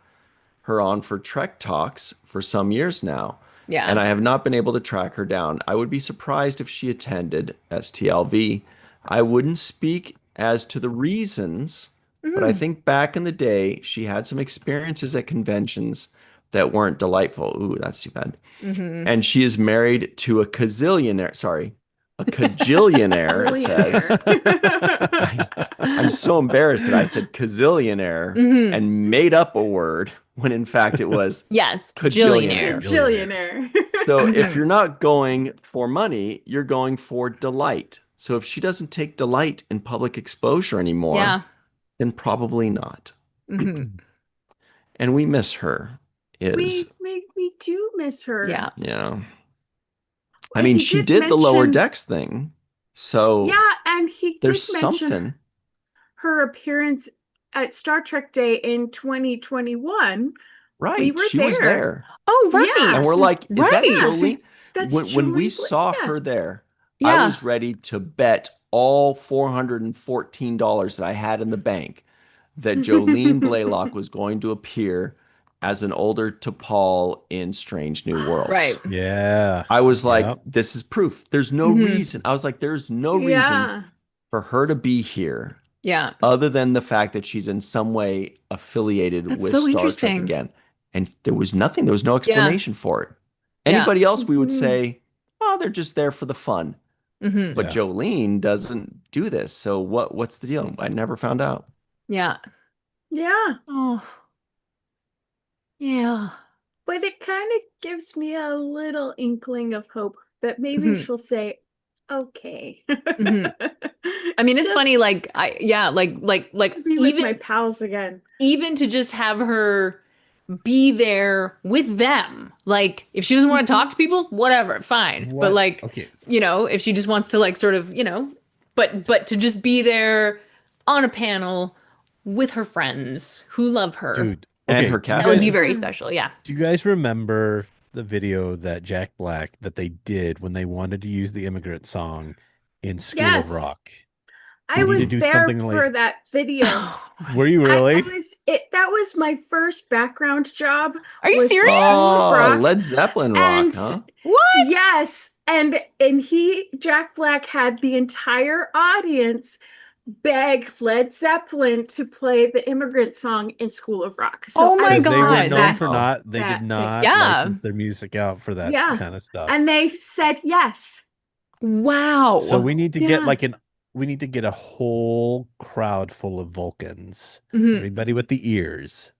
her on for Trek Talks for some years now. Yeah. And I have not been able to track her down. I would be surprised if she attended STLV. I wouldn't speak as to the reasons, but I think back in the day, she had some experiences at conventions that weren't delightful. Ooh, that's too bad. And she is married to a cajillionaire. Sorry, a cajillionaire, it says. I'm so embarrassed that I said cajillionaire and made up a word when in fact it was yes, cajillionaire. Billionaire. So if you're not going for money, you're going for delight. So if she doesn't take delight in public exposure anymore, then probably not. And we miss her. We do miss her. Yeah. I mean, she did the lower decks thing. So yeah, and he there's did mention something. her appearance at Star Trek Day in 2021. Right. We were she was there. Oh, right. Yeah. And we're like, is that Jolene? That's when we Jolene saw yeah. her there, I was ready to bet all $414 that I had in the bank that Jolene Blalock was going to appear as an older T'Pol in Strange New Worlds. Right. Yeah. I was like, this is proof. There's no reason. I was like, there's no Yeah. reason for her to be here. Yeah. Other than the fact that she's in some way affiliated That's with so Star interesting. Trek again. And there was nothing. There was no explanation for it. Anybody else, we would say, oh, they're just there for the fun. But Jolene doesn't do this. So what's the deal? I never found out. Yeah. Yeah. Oh. Yeah. But it kind of gives me a little inkling of hope that maybe she'll say, okay. I mean, it's funny, like to be with my pals again. Even to just have her be there with them. Like, if she doesn't want to talk to people, whatever, fine. But like, if she just wants to like sort of, but to just be there on a panel with her friends who love her. Dude, and her cast. That would be very special, yeah. Do you guys remember the video that Jack Black that they did when they wanted to use the immigrant song in School of Rock? I was there for that video. Were you really? That was my first background job. Are you serious? Oh, Led Zeppelin rock, huh? What? Yes. And Jack Black had the entire audience beg Led Zeppelin to play the immigrant song in School of Rock. So oh my God. They were known for they did not license their music out for that kind of stuff. And they said yes. Wow. So we need to get we need to get a whole crowd full of Vulcans. Everybody with the ears.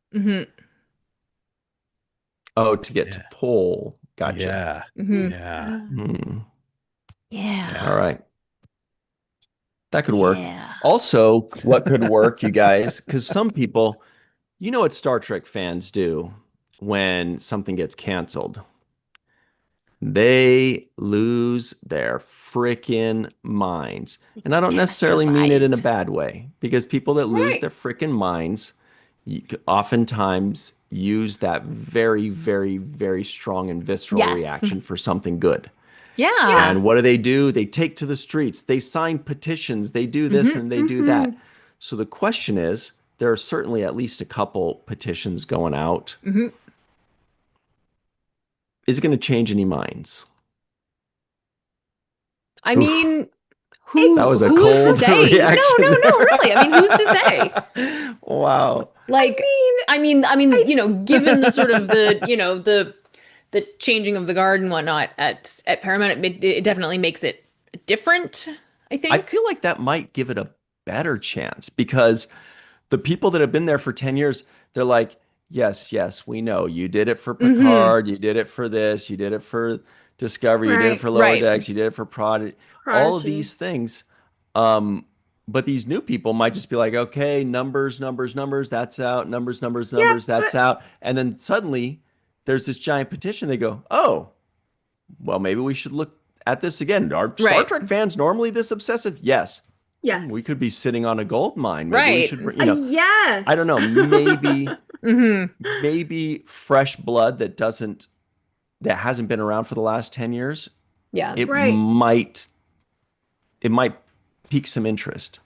Oh, to get to pull. Gotcha. Yeah. All right. That could work. Also, what could work, you guys, because some people, you know what Star Trek fans do when something gets canceled? They lose their freaking minds. And I don't necessarily mean it in a bad way, because people that lose their freaking minds oftentimes use that very, very, very strong and visceral reaction for something good. Yeah. And what do? They take to the streets. They sign petitions. They do this and they do that. So the question is, there are certainly at least a couple petitions going out. Is it going to change any minds? I mean, that was a who's cold to say? reaction. No, really. I mean, who's to say? Wow. Like, I mean, given the sort of the changing of the guard and whatnot at Paramount, it definitely makes it different, I think. I feel like that might give it a better chance, because the people that have been there for 10 years, they're like, yes, we know you did it for Picard, you did it for this, you did it for Discovery, you did it for Lower Decks, you did it for Prodigy, all of these things. But these new people might just be like, okay, numbers, that's out, numbers, that's out. And then suddenly there's this giant petition. They go, oh, well, maybe we should look at this again. Are Star Trek fans normally this obsessive? Yes. Yes. We could be sitting on a gold mine. Maybe we should, yes. I don't know. Maybe, maybe fresh blood that hasn't been around for the last 10 years. Yeah. It might pique some interest.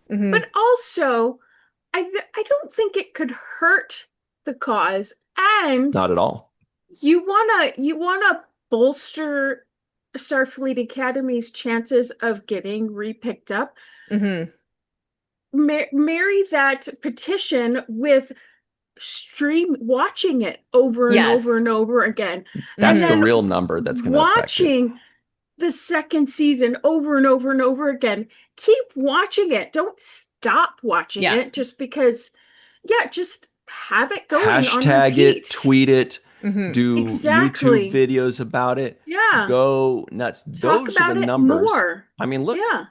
But also, I don't think it could hurt the cause. And not at all. You wanna bolster Starfleet Academy's chances of getting repicked up. Marry that petition with watching it over and over and over again. That's the real number that's going to affect it. Watching the second season over and over and over again. Keep watching it. Don't stop watching it just because. Just have it going. Hashtag it, tweet it, do YouTube videos about it. Yeah. Go nuts. Those are the numbers. More. I mean, look. Yeah.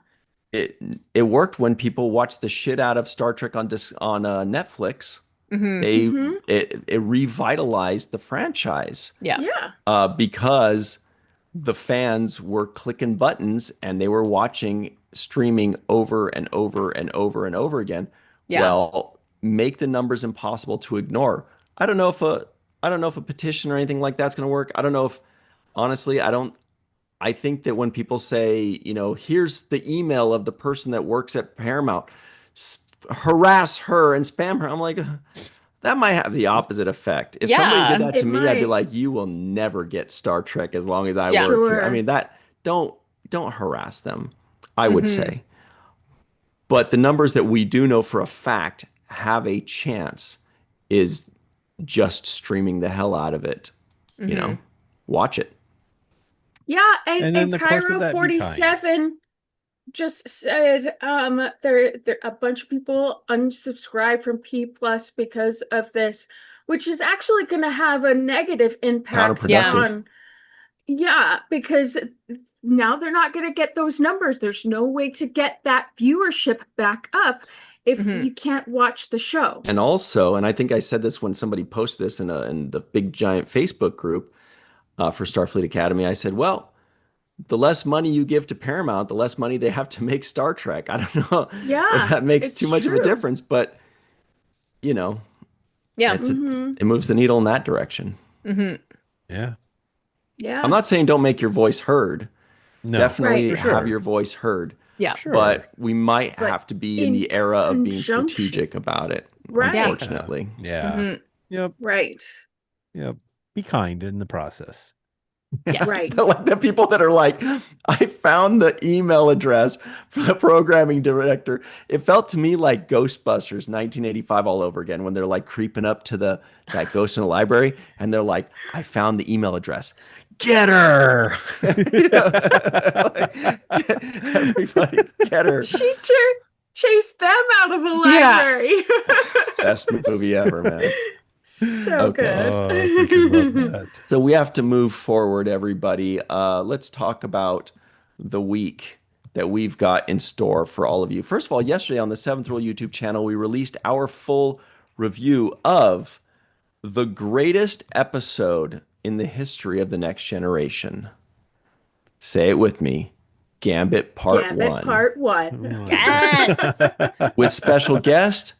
It worked when people watched the shit out of Star Trek on Netflix. It revitalized the franchise. Yeah. Because the fans were clicking buttons and they were watching streaming over and over and over and over again. Yeah. Well, make the numbers impossible to ignore. I don't know if a petition or anything like that's going to work. I don't know if, honestly, I think that when people say, here's the email of the person that works at Paramount, harass her and spam her, I'm like, that might have the opposite effect. If somebody did that to me, I'd be like, you will never get Star Trek as long as I work here. I mean, don't harass them, I would say. But the numbers that we do know for a fact have a chance is just streaming the hell out of it. Watch it. Yeah, and Cairo 47 just said there a bunch of people unsubscribed from P Plus because of this, which is actually going to have a negative impact Yeah, because now they're not going to get those numbers. There's no way to get that viewership back up if you can't watch the show. And also, and I think I said this when somebody posted this in the big giant Facebook group for Starfleet Academy, I said, well, the less money you give to Paramount, the less money they have to make Star Trek. I don't know if that makes too much of a difference, but you know, it moves the needle in that direction. Yeah. Yeah. I'm not saying don't make your voice heard. No. Definitely Right. have your voice heard. Yeah. Sure. But we might But have to be in in the era of being conjunction. strategic about it. Right. Unfortunately. Yeah. Yep. Right. Yep. Be kind in the process. Yes. Right. So like the people that are like, I found the email address for the programming director. It felt to me like Ghostbusters 1985 all over again when they're like creeping up to that ghost in the library and they're like, I found the email address. Get her. Everybody get her. She chased them out of a library. Best movie ever, man. So good. Oh, I freaking love that. So we have to move forward, everybody. Let's talk about the week that we've got in store for all of you. First of all, yesterday on the Seventh Rule YouTube channel, we released our full review of the greatest episode in the history of The Next Generation. Say it with me. Gambit Part 1. Part 1. Yes. With special guest,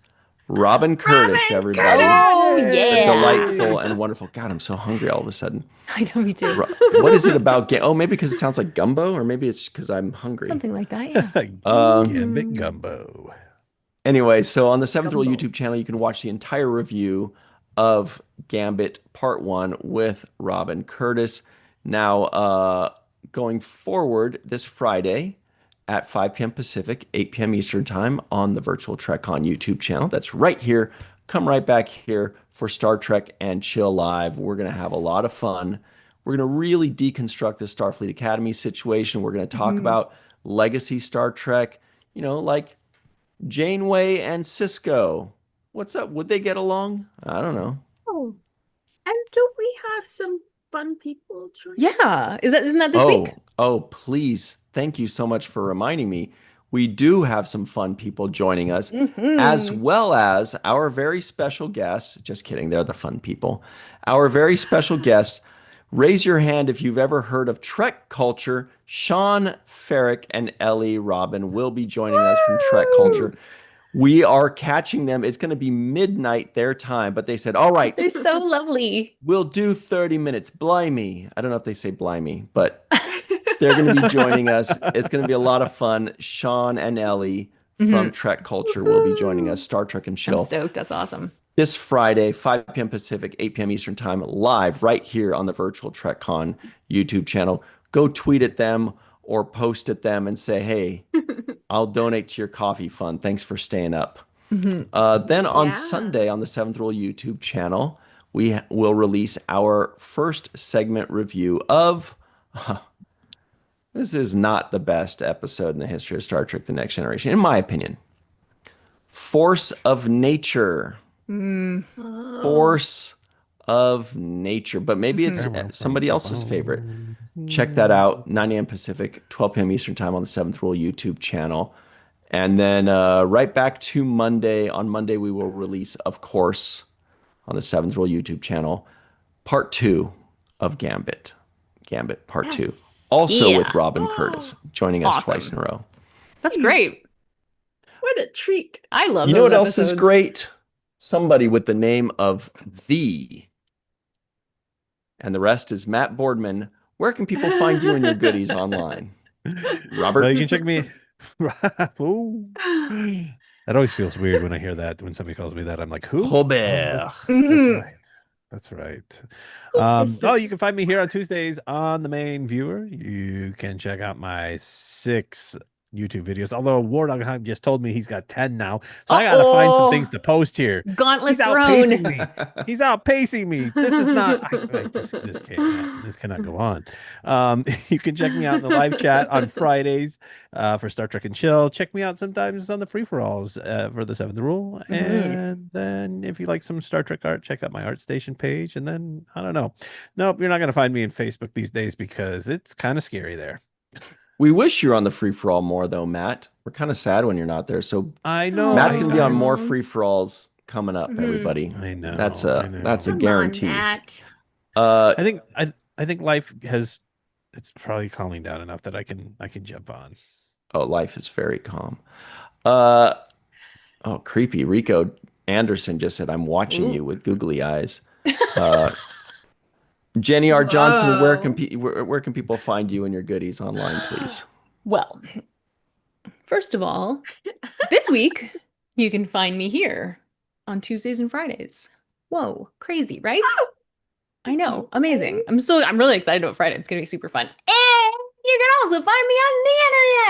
Robin Curtis, everybody. Oh, The yeah. delightful and wonderful. God, I'm so hungry all of a sudden. I know, me too. What is it about? Oh, maybe because it sounds like gumbo, or maybe it's because I'm hungry. Something like that, yeah. Gambit Gumbo. Anyway, so on the Seventh Rule YouTube channel, you can watch the entire review of Gambit Part 1 with Robin Curtis. Now, going forward this Friday at 5 p.m. Pacific, 8 p.m. Eastern Time on the Virtual TrekCon YouTube channel. That's right here. Come right back here for Star Trek and Chill Live. We're going to have a lot of fun. We're going to really deconstruct the Starfleet Academy situation. We're going to talk about legacy Star Trek, you know, like Janeway and Sisko. What's up? Would they get along? I don't know. Oh, and don't we have some fun people joining Yeah. us? Isn't that this week? Oh, please. Thank you so much for reminding me. We do have some fun people joining us, as well as our very special guests. Just kidding. They're the fun people. Our very special guests. Raise your hand if you've ever heard of Trek Culture. Sean Ferrick and Ellie Robin will be joining us from Trek Culture. We are catching them. It's going to be midnight their time, but they said, all right. They're so lovely. We'll do 30 minutes. Blimey. I don't know if they say blimey, but they're going to be joining us. It's going to be a lot of fun. Sean and Ellie from Trek Culture will be joining us. Star Trek and Chill. I'm stoked. That's awesome. This Friday, 5 p.m. Pacific, 8 p.m. Eastern Time, live right here on the Virtual TrekCon YouTube channel. Go tweet at them or post at them and say, hey, I'll donate to your coffee fund. Thanks for staying up. Then on Sunday on the Seventh Rule YouTube channel, we will release our first segment review of... this is not the best episode in the history of Star Trek: The Next Generation, in my opinion. Force of Nature. Force of Nature. But maybe it's somebody else's favorite. Check that out. 9 a.m. Pacific, 12 p.m. Eastern Time on the Seventh Rule YouTube channel. And then right back to Monday. On Monday, we will release, of course, on the Seventh Rule YouTube channel, Part 2 of Gambit. Gambit Part 2. Also with Robin Curtis, joining us twice in a row. That's great. What a treat. I love You know those what else is episodes. great? Somebody with the name of The. And the rest is Matt Boardman. Where can people find you and your goodies online? Robert? Well, you can check me. Ooh. That always feels weird when I hear that. When somebody calls me that, I'm like, who? Robert. That's right. That's right. is Oh, this? you can find me here on Tuesdays on the main viewer. You can check out my 6 YouTube videos. Although Wardogheim just told me he's got 10 now, so I gotta find some things to post here. Gauntlet He's thrown. outpacing me. He's outpacing me. This is not. This cannot go on. You can check me out in the live chat on Fridays for Star Trek and Chill. Check me out sometimes on the free for alls for the Seventh Rule, and then if you like some Star Trek art, check out my ArtStation page. And then I don't know. Nope, you're not gonna find me in Facebook these days because it's kind of scary there. We wish you were on the free for all more though, Matt. We're kind of sad when you're not there. So I know Matt's I gonna be on know. more free for alls coming up, everybody. I know. That's I know. a Come guarantee. on, Matt. I think life has it's probably calming down enough that I can jump on. Oh, life is very calm. Oh, creepy. Rico Anderson just said, "I'm watching you with googly eyes." Jenny R. Johnson, where can people find you and your goodies online, please? Well, first of all, this week you can find me here on Tuesdays and Fridays. Whoa, crazy, right? I know, amazing. I'm really excited about Friday. It's gonna be super fun. And you can also find me on the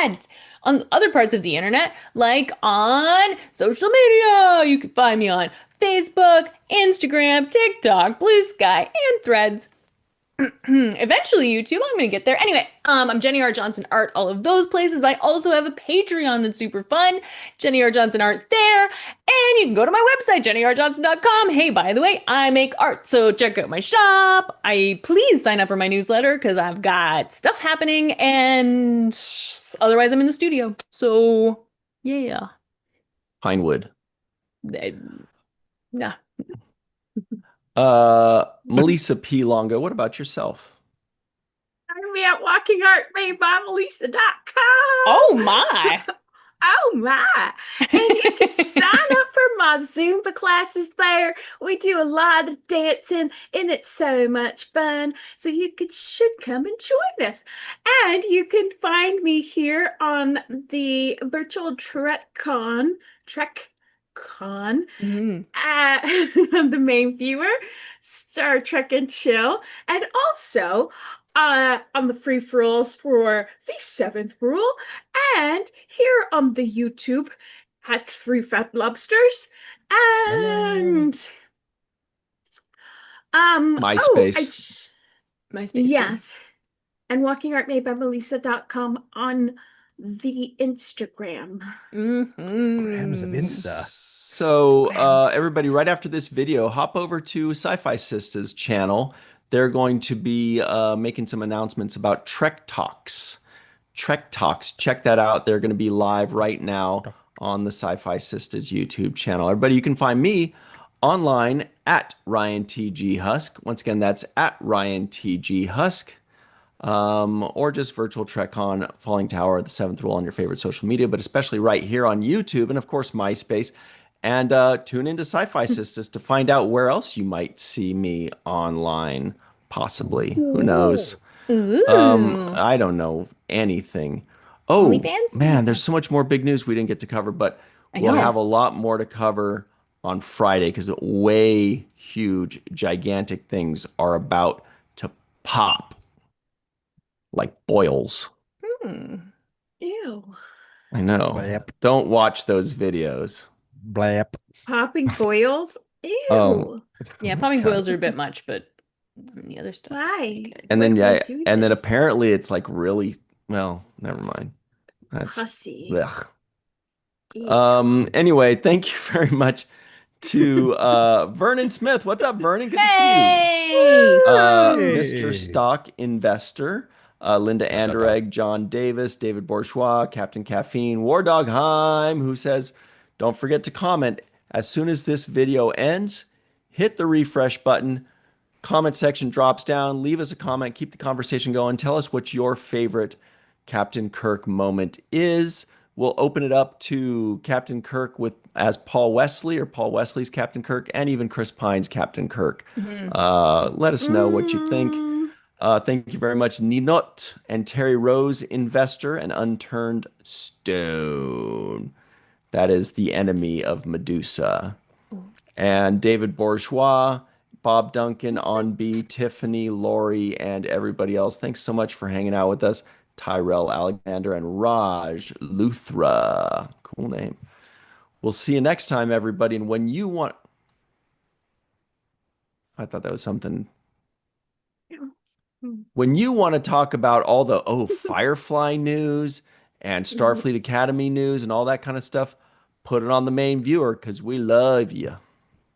internet, on other parts of the internet, like on social media. You can find me on Facebook, Instagram, TikTok, Blue Sky, and Threads. Eventually YouTube, I'm gonna get there. Anyway, I'm Jenny R. Johnson Art, all of those places. I also have a Patreon that's super fun, Jenny R. Johnson Art there, and you can go to my website, jennyrjohnson.com. Hey, by the way, I make art, so check out my shop. Please sign up for my newsletter because I've got stuff happening, and otherwise I'm in the studio. So yeah. Pinewood. Nah. Melissa P. Longo, what about yourself? Find me at walkingartmadebymelissa.com. Oh my. Oh my. And you can sign up for my Zumba classes there. We do a lot of dancing and it's so much fun. So you should come and join us. And you can find me here on the virtual TrekCon on the main viewer, Star Trek and Chill, and also on the free for alls for the Seventh Rule, and here on the YouTube at Three Fat Lobsters, and MySpace. MySpace. Yes. And walkingartmadebymelissa.com on the Instagram. Grams of Insta. So everybody, right after this video, hop over to Sci-Fi Sisters channel. They're going to be making some announcements about Trek Talks. Trek Talks, check that out. They're going to be live right now on the Sci-Fi Sisters YouTube channel. Everybody, you can find me online at RyanTGHusk. Once again, that's at RyanTGHusk. Or just Virtual TrekCon, Falling Tower, the Seventh Rule on your favorite social media, but especially right here on YouTube and, of course, MySpace. And tune into Sci-Fi Sisters to find out where else you might see me online, possibly. Who knows? I don't know anything. Oh, OnlyFans? man, there's so much more big news we didn't get to cover, but we'll have a lot more to cover on Friday because way huge, gigantic things are about to pop. Like boils. Ew. I know. Blap. Don't watch those videos. Blap. Popping boils? Ew. Oh. Yeah, popping boils are a bit much, but the other stuff. Why? And then Why do we do and then this? apparently it's like really never mind. That's Pussy. ugh. Ew. Anyway, thank you very much to Vernon Smith. What's up, Vernon? Good to see you. Mr. Stock Investor, Linda Anderegg, John Davis, David Bourgeois, Captain Caffeine, War Dog Heim, who says, don't forget to comment. As soon as this video ends, hit the refresh button. Comment section drops down. Leave us a comment. Keep the conversation going. Tell us what your favorite Captain Kirk moment is. We'll open it up to Captain Kirk as Paul Wesley or Paul Wesley's Captain Kirk and even Chris Pine's Captain Kirk. Let us know what you think. Thank you very much, Ninot and Terry Rose, Investor and Unturned Stone. That is the enemy of Medusa. And David Bourgeois, Bob Duncan, On B, Tiffany, Lori, and everybody else. Thanks so much for hanging out with us. Tyrell Alexander, and Raj Luthra. Cool name. We'll see you next time, everybody. And when you want, I thought that was something. When you want to talk about all the Firefly news and Starfleet Academy news and all that kind of stuff, put it on the main viewer because we love you.